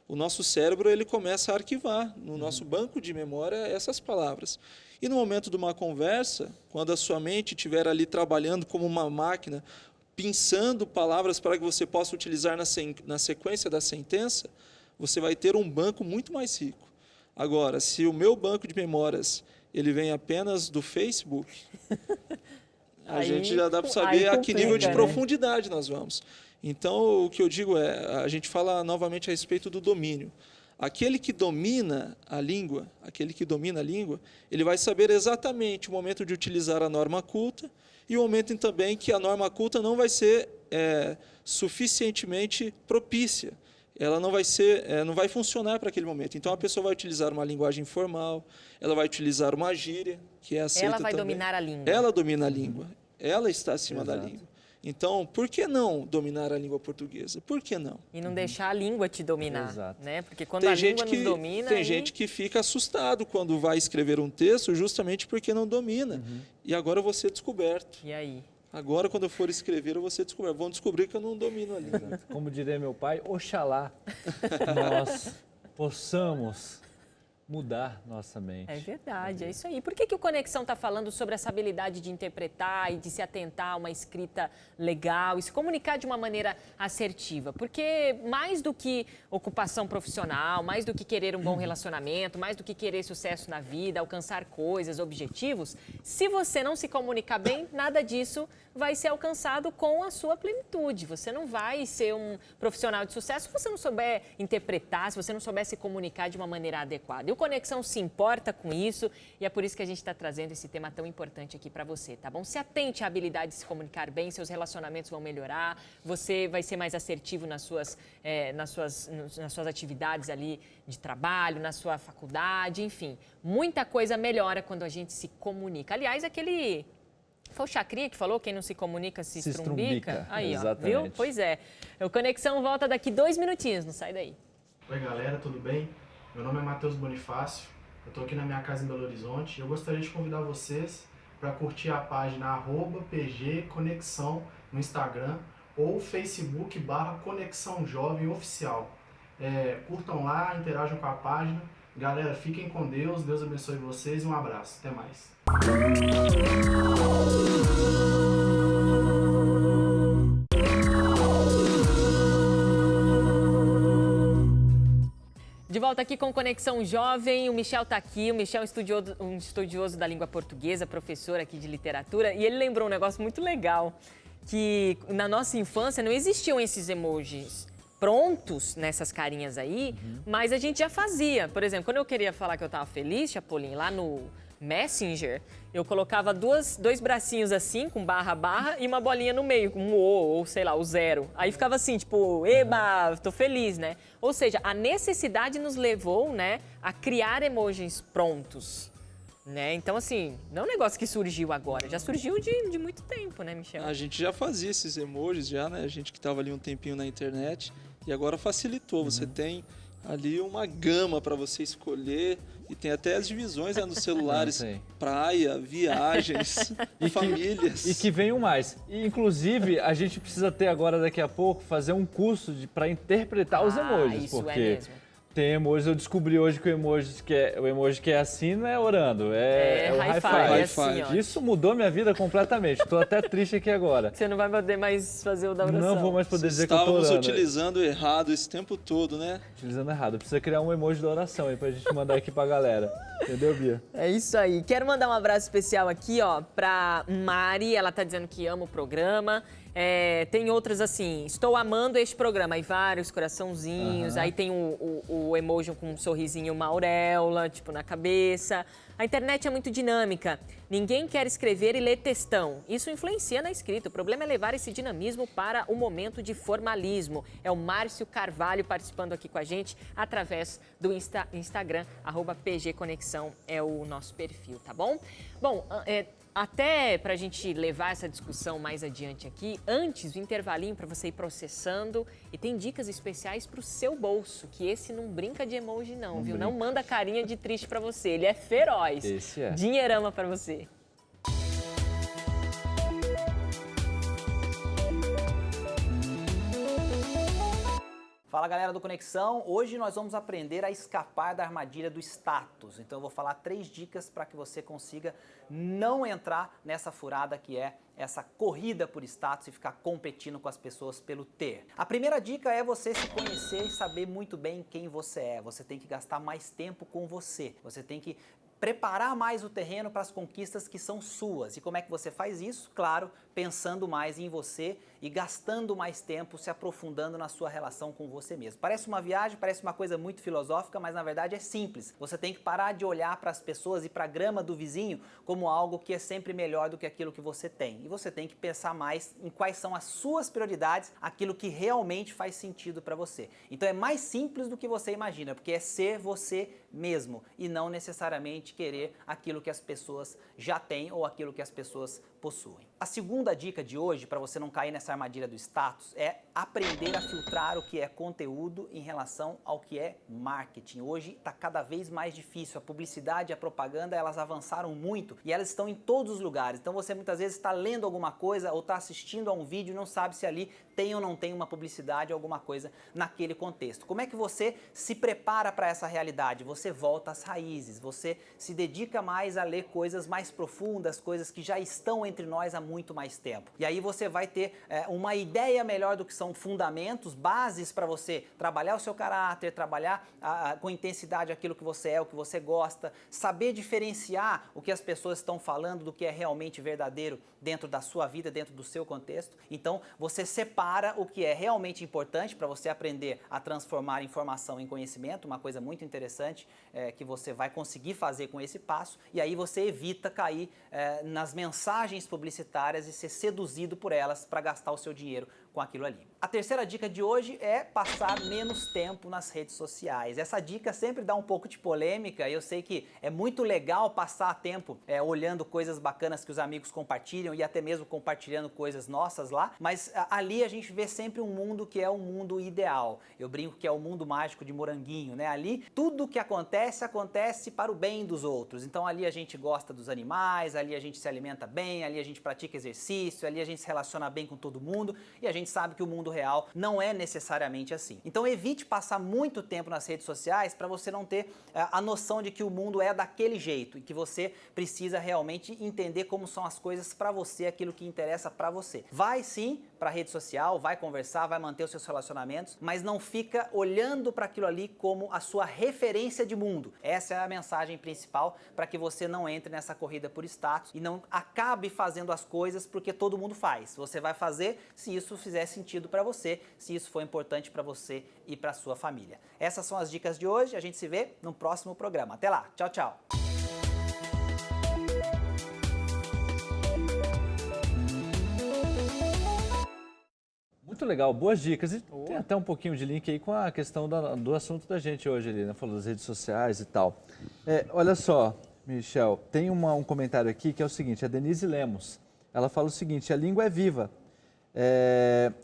o nosso cérebro ele começa a arquivar no nosso banco de memória essas palavras. E no momento de uma conversa, quando a sua mente estiver ali trabalhando como uma máquina, pensando palavras para que você possa utilizar na sequência da sentença, você vai ter um banco muito mais rico. Agora, se o meu banco de memórias ele vem apenas do Facebook, a gente já dá para saber a que nível de profundidade nós vamos. Então, o que eu digo é, a gente fala novamente a respeito do domínio. Aquele que domina a língua, ele vai saber exatamente o momento de utilizar a norma culta e o momento também que a norma culta não vai ser suficientemente propícia. Ela não vai funcionar para aquele momento. Então, a pessoa vai utilizar uma linguagem formal, ela vai utilizar uma gíria, que é aceita também. Ela vai dominar a língua. Ela domina a língua. Ela está acima da língua. Então, por que não dominar a língua portuguesa? Por que não? E não deixar a língua te dominar, né? Porque quando a língua nos domina... Tem gente que fica assustado quando vai escrever um texto justamente porque não domina. E agora eu vou ser descoberto. E aí? Agora, quando eu for escrever, eu vou ser descoberto. Vão descobrir que eu não domino a língua. Como diria meu pai, oxalá nós possamos mudar nossa mente. É verdade, é isso aí. Por que o Conexão está falando sobre essa habilidade de interpretar e de se atentar a uma escrita legal e se comunicar de uma maneira assertiva? Porque mais do que ocupação profissional, mais do que querer um bom relacionamento, mais do que querer sucesso na vida, alcançar coisas, objetivos, se você não se comunicar bem, nada disso vai ser alcançado com a sua plenitude. Você não vai ser um profissional de sucesso se você não souber interpretar, se você não souber se comunicar de uma maneira adequada. E o Conexão se importa com isso e é por isso que a gente está trazendo esse tema tão importante aqui para você, tá bom? Se atente à habilidade de se comunicar bem, seus relacionamentos vão melhorar, você vai ser mais assertivo nas suas atividades ali de trabalho, na sua faculdade, enfim. Muita coisa melhora quando a gente se comunica. Aliás, foi o Chacria que falou, quem não se comunica se estrumbica. Aí, exatamente. ó, viu? Pois é. O Conexão volta daqui 2 minutinhos, não sai daí. Oi galera, tudo bem? Meu nome é Matheus Bonifácio, eu estou aqui na minha casa em Belo Horizonte e eu gostaria de convidar vocês para curtir a página @PGConexão no Instagram ou Facebook /Conexão Jovem Oficial. Curtam lá, interajam com a página. Galera, fiquem com Deus, Deus abençoe vocês e um abraço. Até mais. De volta aqui com Conexão Jovem, o Michel está aqui, o Michel é um estudioso da língua portuguesa, professor aqui de literatura, e ele lembrou um negócio muito legal, que na nossa infância não existiam esses emojis prontos nessas carinhas aí, mas a gente já fazia. Por exemplo, quando eu queria falar que eu estava feliz, Chapolin, lá no Messenger, eu colocava dois bracinhos assim, com barra, e uma bolinha no meio, com um O, ou sei lá, o 0. Aí ficava assim, tipo, eba, tô feliz, né? Ou seja, a necessidade nos levou, né, a criar emojis prontos, né? Então, assim, não é um negócio que surgiu agora, já surgiu de muito tempo, né, Michel? A gente já fazia esses emojis, já, né? A gente que estava ali um tempinho na internet, e agora facilitou, você tem ali uma gama para você escolher e tem até as divisões, né, nos celulares, praia, viagens, famílias. E que venham mais. E, inclusive, a gente precisa ter agora, daqui a pouco, fazer um curso para interpretar os emojis. Isso porque é mesmo. tem emojis, eu descobri hoje que o emoji que é assim não é orando, é o hi-fi. Assim, isso mudou minha vida completamente. Estou até triste aqui agora. Você não vai poder mais fazer o da oração. Não vou mais poder dizer que eu tô orando. Estávamos utilizando errado esse tempo todo, né? Utilizando errado. Precisa criar um emoji da oração aí pra gente mandar aqui pra galera. Entendeu, Bia? É isso aí. Quero mandar um abraço especial aqui, ó, pra Mari. Ela tá dizendo que ama o programa. Tem outras assim, estou amando este programa. Aí vários coraçãozinhos. Aí tem o emoji com um sorrisinho, uma auréola, tipo, na cabeça. A internet é muito dinâmica. Ninguém quer escrever e ler textão. Isso influencia na escrita. O problema é levar esse dinamismo para o momento de formalismo. É o Márcio Carvalho participando aqui com a gente através do Instagram, @PGConexão é o nosso perfil, tá bom? Bom, até para a gente levar essa discussão mais adiante aqui, antes do intervalinho para você ir processando, e tem dicas especiais para o seu bolso, que esse não brinca de emoji não, viu? Não manda carinha de triste para você, ele é feroz. Esse é. Dinheirama para você. Fala galera do Conexão, hoje nós vamos aprender a escapar da armadilha do status. Então eu vou falar 3 dicas para que você consiga não entrar nessa furada que é essa corrida por status e ficar competindo com as pessoas pelo ter. A primeira dica é você se conhecer e saber muito bem quem você é. Você tem que gastar mais tempo com você, você tem que preparar mais o terreno para as conquistas que são suas. E como é que você faz isso? Claro, pensando mais em você e gastando mais tempo se aprofundando na sua relação com você mesmo. Parece uma viagem, parece uma coisa muito filosófica, mas na verdade é simples. Você tem que parar de olhar para as pessoas e para a grama do vizinho como algo que é sempre melhor do que aquilo que você tem. E você tem que pensar mais em quais são as suas prioridades, aquilo que realmente faz sentido para você. Então é mais simples do que você imagina, porque é ser você mesmo e não necessariamente querer aquilo que as pessoas já têm ou aquilo que as pessoas possuem. A segunda dica de hoje, para você não cair nessa armadilha do status é aprender a filtrar o que é conteúdo em relação ao que é marketing. Hoje está cada vez mais difícil. A publicidade e a propaganda, elas avançaram muito e elas estão em todos os lugares. Então você muitas vezes está lendo alguma coisa ou está assistindo a um vídeo e não sabe se ali tem ou não tem uma publicidade ou alguma coisa naquele contexto. Como é que você se prepara para essa realidade? Você volta às raízes, você se dedica mais a ler coisas mais profundas, coisas que já estão entre nós há muito mais tempo. E aí você vai ter uma ideia melhor do que são fundamentos, bases para você trabalhar o seu caráter, trabalhar com intensidade aquilo que você é, o que você gosta, saber diferenciar o que as pessoas estão falando do que é realmente verdadeiro dentro da sua vida, dentro do seu contexto. Então você separa o que é realmente importante para você aprender a transformar informação em conhecimento, uma coisa muito interessante que você vai conseguir fazer com esse passo, e aí você evita cair nas mensagens publicitárias e ser seduzido por elas para gastar o seu dinheiro com aquilo ali. A terceira dica de hoje é passar menos tempo nas redes sociais. Essa dica sempre dá um pouco de polêmica, eu sei que é muito legal passar tempo olhando coisas bacanas que os amigos compartilham e até mesmo compartilhando coisas nossas lá, mas ali a gente vê sempre um mundo que é um mundo ideal. Eu brinco que é o mundo mágico de Moranguinho, né? Ali tudo que acontece, acontece para o bem dos outros. Então ali a gente gosta dos animais, ali a gente se alimenta bem, ali a gente pratica exercício, ali a gente se relaciona bem com todo mundo e a gente sabe que o mundo real não é necessariamente assim. Então evite passar muito tempo nas redes sociais para você não ter a noção de que o mundo é daquele jeito e que você precisa realmente entender como são as coisas para você, aquilo que interessa para você. Vai sim para a rede social, vai conversar, vai manter os seus relacionamentos, mas não fica olhando para aquilo ali como a sua referência de mundo. Essa é a mensagem principal para que você não entre nessa corrida por status e não acabe fazendo as coisas porque todo mundo faz. Você vai fazer se isso fizer sentido para você, se isso for importante para você e para sua família. Essas são as dicas de hoje, a gente se vê no próximo programa. Até lá, tchau, tchau! Muito legal, boas dicas. E tem até um pouquinho de link aí com a questão do assunto da gente hoje ali, né? Falou das redes sociais e tal. Olha só, Michel, tem um comentário aqui que é o seguinte, a Denise Lemos, ela fala o seguinte, a língua é viva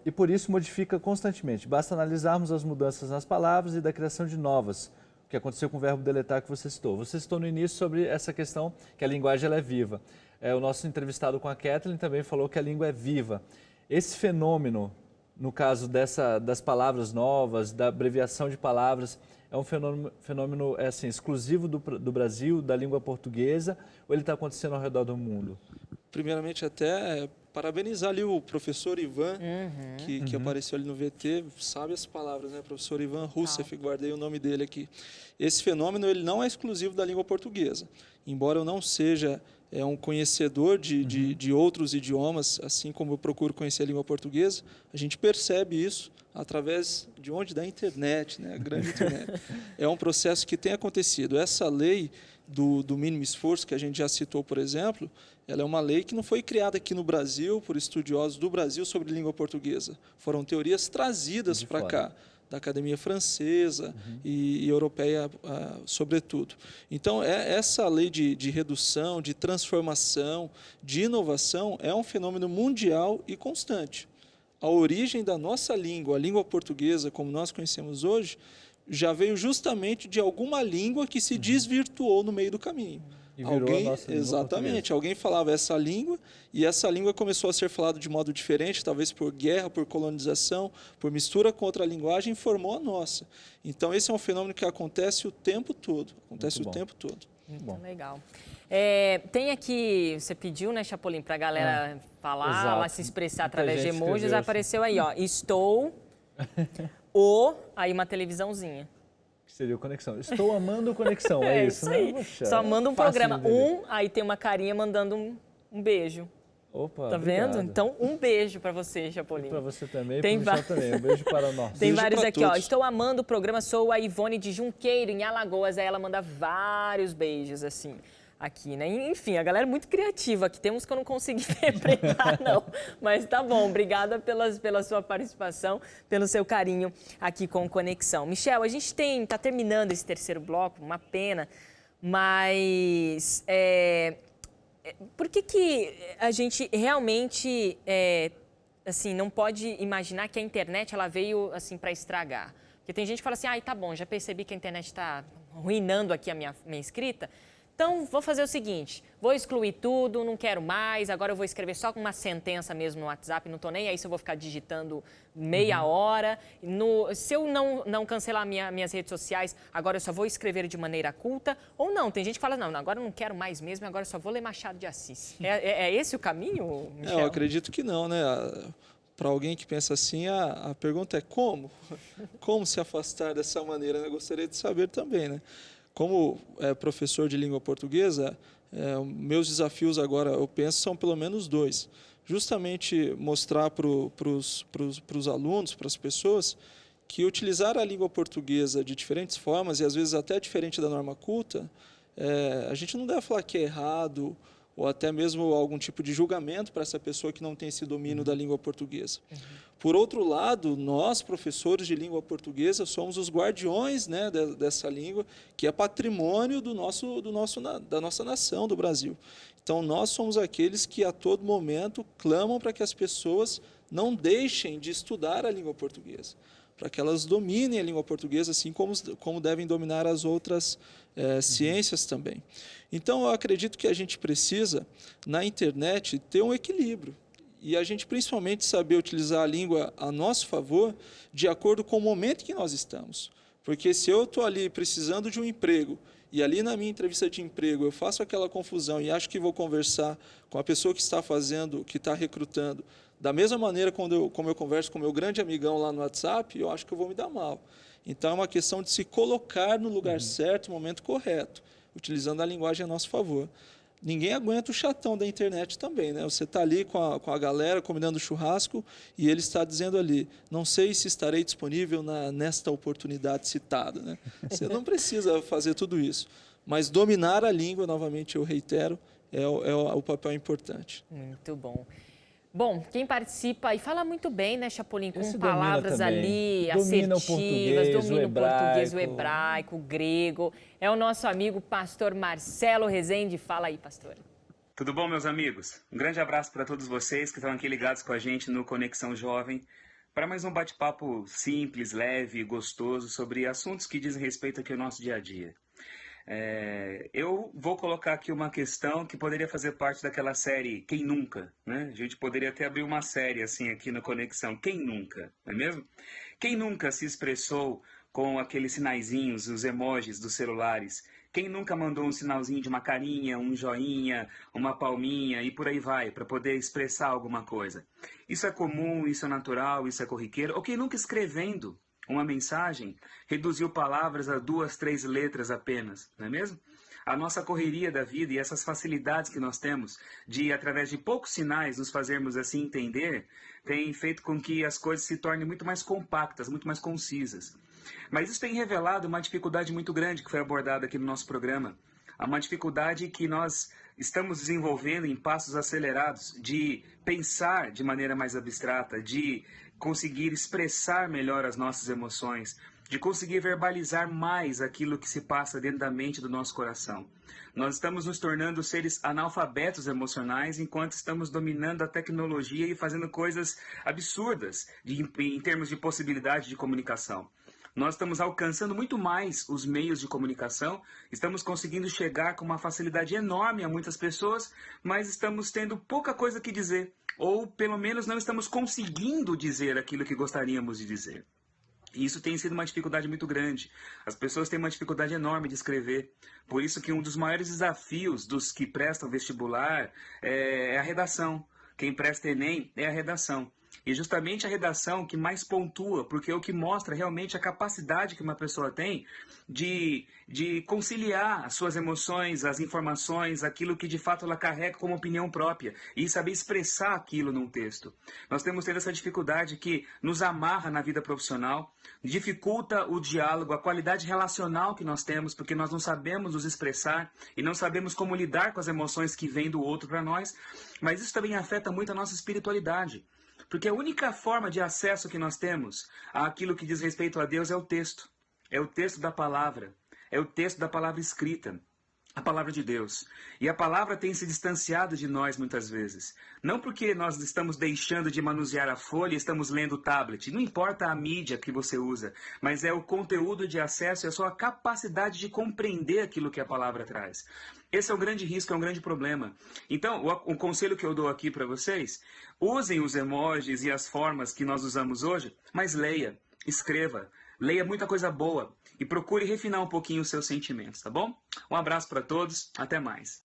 e por isso modifica constantemente. Basta analisarmos as mudanças nas palavras e da criação de novas, o que aconteceu com o verbo deletar que você citou. Você citou no início sobre essa questão que a linguagem ela é viva. O nosso entrevistado com a Kathleen também falou que a língua é viva. Esse fenômeno, no caso das palavras novas, da abreviação de palavras, é um fenômeno assim, exclusivo do Brasil, da língua portuguesa, ou ele está acontecendo ao redor do mundo? Primeiramente, até parabenizar ali o professor Ivan, que apareceu ali no VT, sabe as palavras, né? Professor Ivan Rousseff, guardei o nome dele aqui. Esse fenômeno ele não é exclusivo da língua portuguesa, embora eu não seja um conhecedor de outros idiomas, assim como eu procuro conhecer a língua portuguesa, a gente percebe isso através de onde? Da internet, né? A grande internet. É um processo que tem acontecido. Essa lei do mínimo esforço, que a gente já citou, por exemplo, ela é uma lei que não foi criada aqui no Brasil por estudiosos do Brasil sobre língua portuguesa. Foram teorias trazidas para cá, da Academia Francesa e Europeia, sobretudo. Então, essa lei de redução, de transformação, de inovação, é um fenômeno mundial e constante. A origem da nossa língua, a língua portuguesa, como nós conhecemos hoje, já veio justamente de alguma língua que se desvirtuou no meio do caminho. E virou a nossa língua exatamente, portuguesa. Alguém falava essa língua e essa língua começou a ser falada de modo diferente, talvez por guerra, por colonização, por mistura com outra linguagem, e formou a nossa. Então esse é um fenômeno que acontece o tempo todo, Muito legal. Tem aqui, você pediu, né, Chapolin, para a galera falar, lá, se expressar através de emojis, apareceu aí, ó, estou, aí uma televisãozinha. Seria o Conexão. Estou amando Conexão, é isso, né? Aí. Poxa, só manda um programa. Aí tem uma carinha mandando um beijo. Opa, tá obrigado. vendo? Então, um beijo para você, Chapolin. Para você também, para o Michel também. Um beijo para nós. Tem beijo vários aqui, todos. ó. Estou amando o programa, sou a Ivone de Junqueiro, em Alagoas. Aí ela manda vários beijos, assim, aqui, né? Enfim, a galera é muito criativa aqui. Temos que eu não consegui interpretar, não. Mas tá bom, obrigada pela sua participação, pelo seu carinho aqui com Conexão. Michel, a gente tá terminando esse terceiro bloco, uma pena, mas por que a gente realmente assim, não pode imaginar que a internet ela veio assim para estragar. Porque tem gente que fala assim, tá bom, já percebi que a internet está arruinando aqui a minha escrita, então vou fazer o seguinte, vou excluir tudo, não quero mais, agora eu vou escrever só uma sentença mesmo no WhatsApp, não estou nem aí se eu vou ficar digitando meia hora. Se eu não cancelar minhas redes sociais, agora eu só vou escrever de maneira culta, ou não, tem gente que fala, não, agora eu não quero mais mesmo, agora eu só vou ler Machado de Assis. É esse o caminho, Michel? Eu acredito que não, né? Para alguém que pensa assim, a pergunta é como? Como se afastar dessa maneira? Eu gostaria de saber também, né? Como professor de língua portuguesa, meus desafios agora, eu penso, são pelo menos 2. Justamente mostrar para os alunos, para as pessoas, que utilizar a língua portuguesa de diferentes formas, e às vezes até diferente da norma culta, a gente não deve falar que é errado, ou até mesmo algum tipo de julgamento para essa pessoa que não tem esse domínio da língua portuguesa. Por outro lado, nós, professores de língua portuguesa, somos os guardiões, né, dessa língua, que é patrimônio da nossa nação, do Brasil. Então, nós somos aqueles que, a todo momento, clamam para que as pessoas não deixem de estudar a língua portuguesa, para que elas dominem a língua portuguesa, assim como devem dominar as outras ciências também. Então, eu acredito que a gente precisa, na internet, ter um equilíbrio. E a gente, principalmente, saber utilizar a língua a nosso favor, de acordo com o momento que nós estamos. Porque se eu estou ali precisando de um emprego, e ali na minha entrevista de emprego eu faço aquela confusão e acho que vou conversar com a pessoa que está fazendo, que está recrutando, da mesma maneira como eu converso com o meu grande amigão lá no WhatsApp, eu acho que eu vou me dar mal. Então, é uma questão de se colocar no lugar certo, no momento correto, utilizando a linguagem a nosso favor. Ninguém aguenta o chatão da internet também, né? Você está ali com a galera, combinando churrasco, e ele está dizendo ali, não sei se estarei disponível nesta oportunidade citada, né? Você não precisa fazer tudo isso. Mas dominar a língua, novamente eu reitero, é o papel importante. Muito bom. Bom, quem participa e fala muito bem, né, Chapolin, com Esse palavras ali domina assertivas, domina o português, o hebraico. hebraico, o grego. É o nosso amigo pastor Marcelo Rezende. Fala aí, pastor. Tudo bom, meus amigos? Um grande abraço para todos vocês que estão aqui ligados com a gente no Conexão Jovem para mais um bate-papo simples, leve e gostoso sobre assuntos que dizem respeito aqui ao nosso dia a dia. Eu vou colocar aqui uma questão que poderia fazer parte daquela série Quem Nunca, né? A gente poderia até abrir uma série assim aqui no Conexão, Quem Nunca, não é mesmo? Quem nunca se expressou com aqueles sinaizinhos, os emojis dos celulares? Quem nunca mandou um sinalzinho de uma carinha, um joinha, uma palminha e por aí vai, para poder expressar alguma coisa? Isso é comum, isso é natural, isso é corriqueiro? Ou quem nunca escrevendo uma mensagem reduziu palavras a 2, 3 letras apenas, não é mesmo? A nossa correria da vida e essas facilidades que nós temos de, através de poucos sinais, nos fazermos assim entender, tem feito com que as coisas se tornem muito mais compactas, muito mais concisas. Mas isso tem revelado uma dificuldade muito grande que foi abordada aqui no nosso programa. Uma dificuldade que nós estamos desenvolvendo em passos acelerados de pensar de maneira mais abstrata, de conseguir expressar melhor as nossas emoções, de conseguir verbalizar mais aquilo que se passa dentro da mente do nosso coração. Nós estamos nos tornando seres analfabetos emocionais enquanto estamos dominando a tecnologia e fazendo coisas absurdas em termos de possibilidade de comunicação. Nós estamos alcançando muito mais os meios de comunicação, estamos conseguindo chegar com uma facilidade enorme a muitas pessoas, mas estamos tendo pouca coisa que dizer, ou pelo menos não estamos conseguindo dizer aquilo que gostaríamos de dizer. E isso tem sido uma dificuldade muito grande. As pessoas têm uma dificuldade enorme de escrever. Por isso que um dos maiores desafios dos que prestam vestibular é a redação. Quem presta Enem é a redação. E justamente a redação que mais pontua, porque é o que mostra realmente a capacidade que uma pessoa tem de conciliar as suas emoções, as informações, aquilo que de fato ela carrega como opinião própria e saber expressar aquilo num texto. Nós temos tido essa dificuldade que nos amarra na vida profissional, dificulta o diálogo, a qualidade relacional que nós temos, porque nós não sabemos nos expressar e não sabemos como lidar com as emoções que vêm do outro para nós, mas isso também afeta muito a nossa espiritualidade. Porque a única forma de acesso que nós temos àquilo que diz respeito a Deus é o texto. É o texto da palavra. É o texto da palavra escrita. a palavra de Deus. E a palavra tem se distanciado de nós muitas vezes. Não porque nós estamos deixando de manusear a folha e estamos lendo o tablet. Não importa a mídia que você usa, mas é o conteúdo de acesso e a sua capacidade de compreender aquilo que a palavra traz. Esse é um grande risco, é um grande problema. Então, o conselho que eu dou aqui para vocês, usem os emojis e as formas que nós usamos hoje, mas leia, escreva, leia muita coisa boa e procure refinar um pouquinho os seus sentimentos, tá bom? Um abraço para todos, até mais.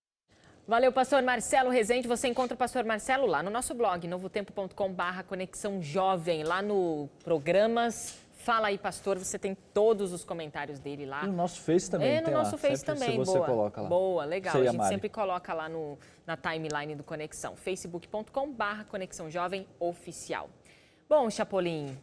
Valeu, pastor Marcelo Rezende. Você encontra o pastor Marcelo lá no nosso blog, novotempo.com/conexão jovem, lá no Programas. Fala aí, pastor, você tem todos os comentários dele lá. E no nosso Face também no nosso Face também, se você coloca lá. Boa, legal. Você a gente sempre coloca lá na timeline do Conexão, facebook.com/conexão jovem oficial. Bom, Chapolin,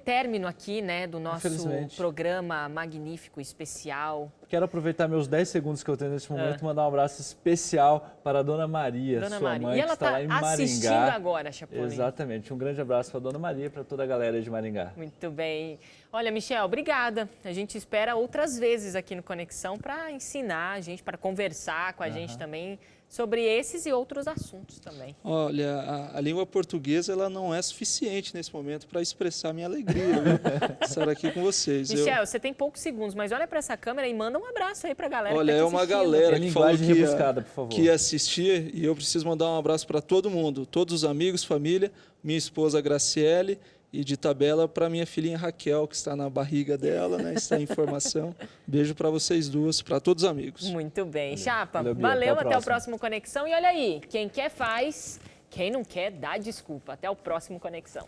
término aqui, né, do nosso programa magnífico, especial. Quero aproveitar meus 10 segundos que eu tenho nesse momento e mandar um abraço especial para a Dona Maria, sua mãe, que está lá em Maringá. Assistindo agora, Chapolin. Exatamente. Um grande abraço para a Dona Maria e para toda a galera de Maringá. Muito bem. Olha, Michel, obrigada. A gente espera outras vezes aqui no Conexão para ensinar a gente, para conversar com a gente também sobre esses e outros assuntos também. Olha, a língua portuguesa ela não é suficiente nesse momento para expressar minha alegria, viu? Estar aqui com vocês. Michel, você tem poucos segundos, mas olha para essa câmera e manda um abraço aí para a galera. Olha, que tá é uma galera que falou rebuscada, por favor. que ia assistir e eu preciso mandar um abraço para todo mundo, todos os amigos, família, minha esposa Graciele e de tabela para minha filhinha Raquel, que está na barriga dela, né? Está em formação. Beijo para vocês duas, para todos os amigos. Muito bem. Chapa, valeu, até o próximo Conexão. E olha aí, quem quer faz, quem não quer dá desculpa. Até o próximo Conexão.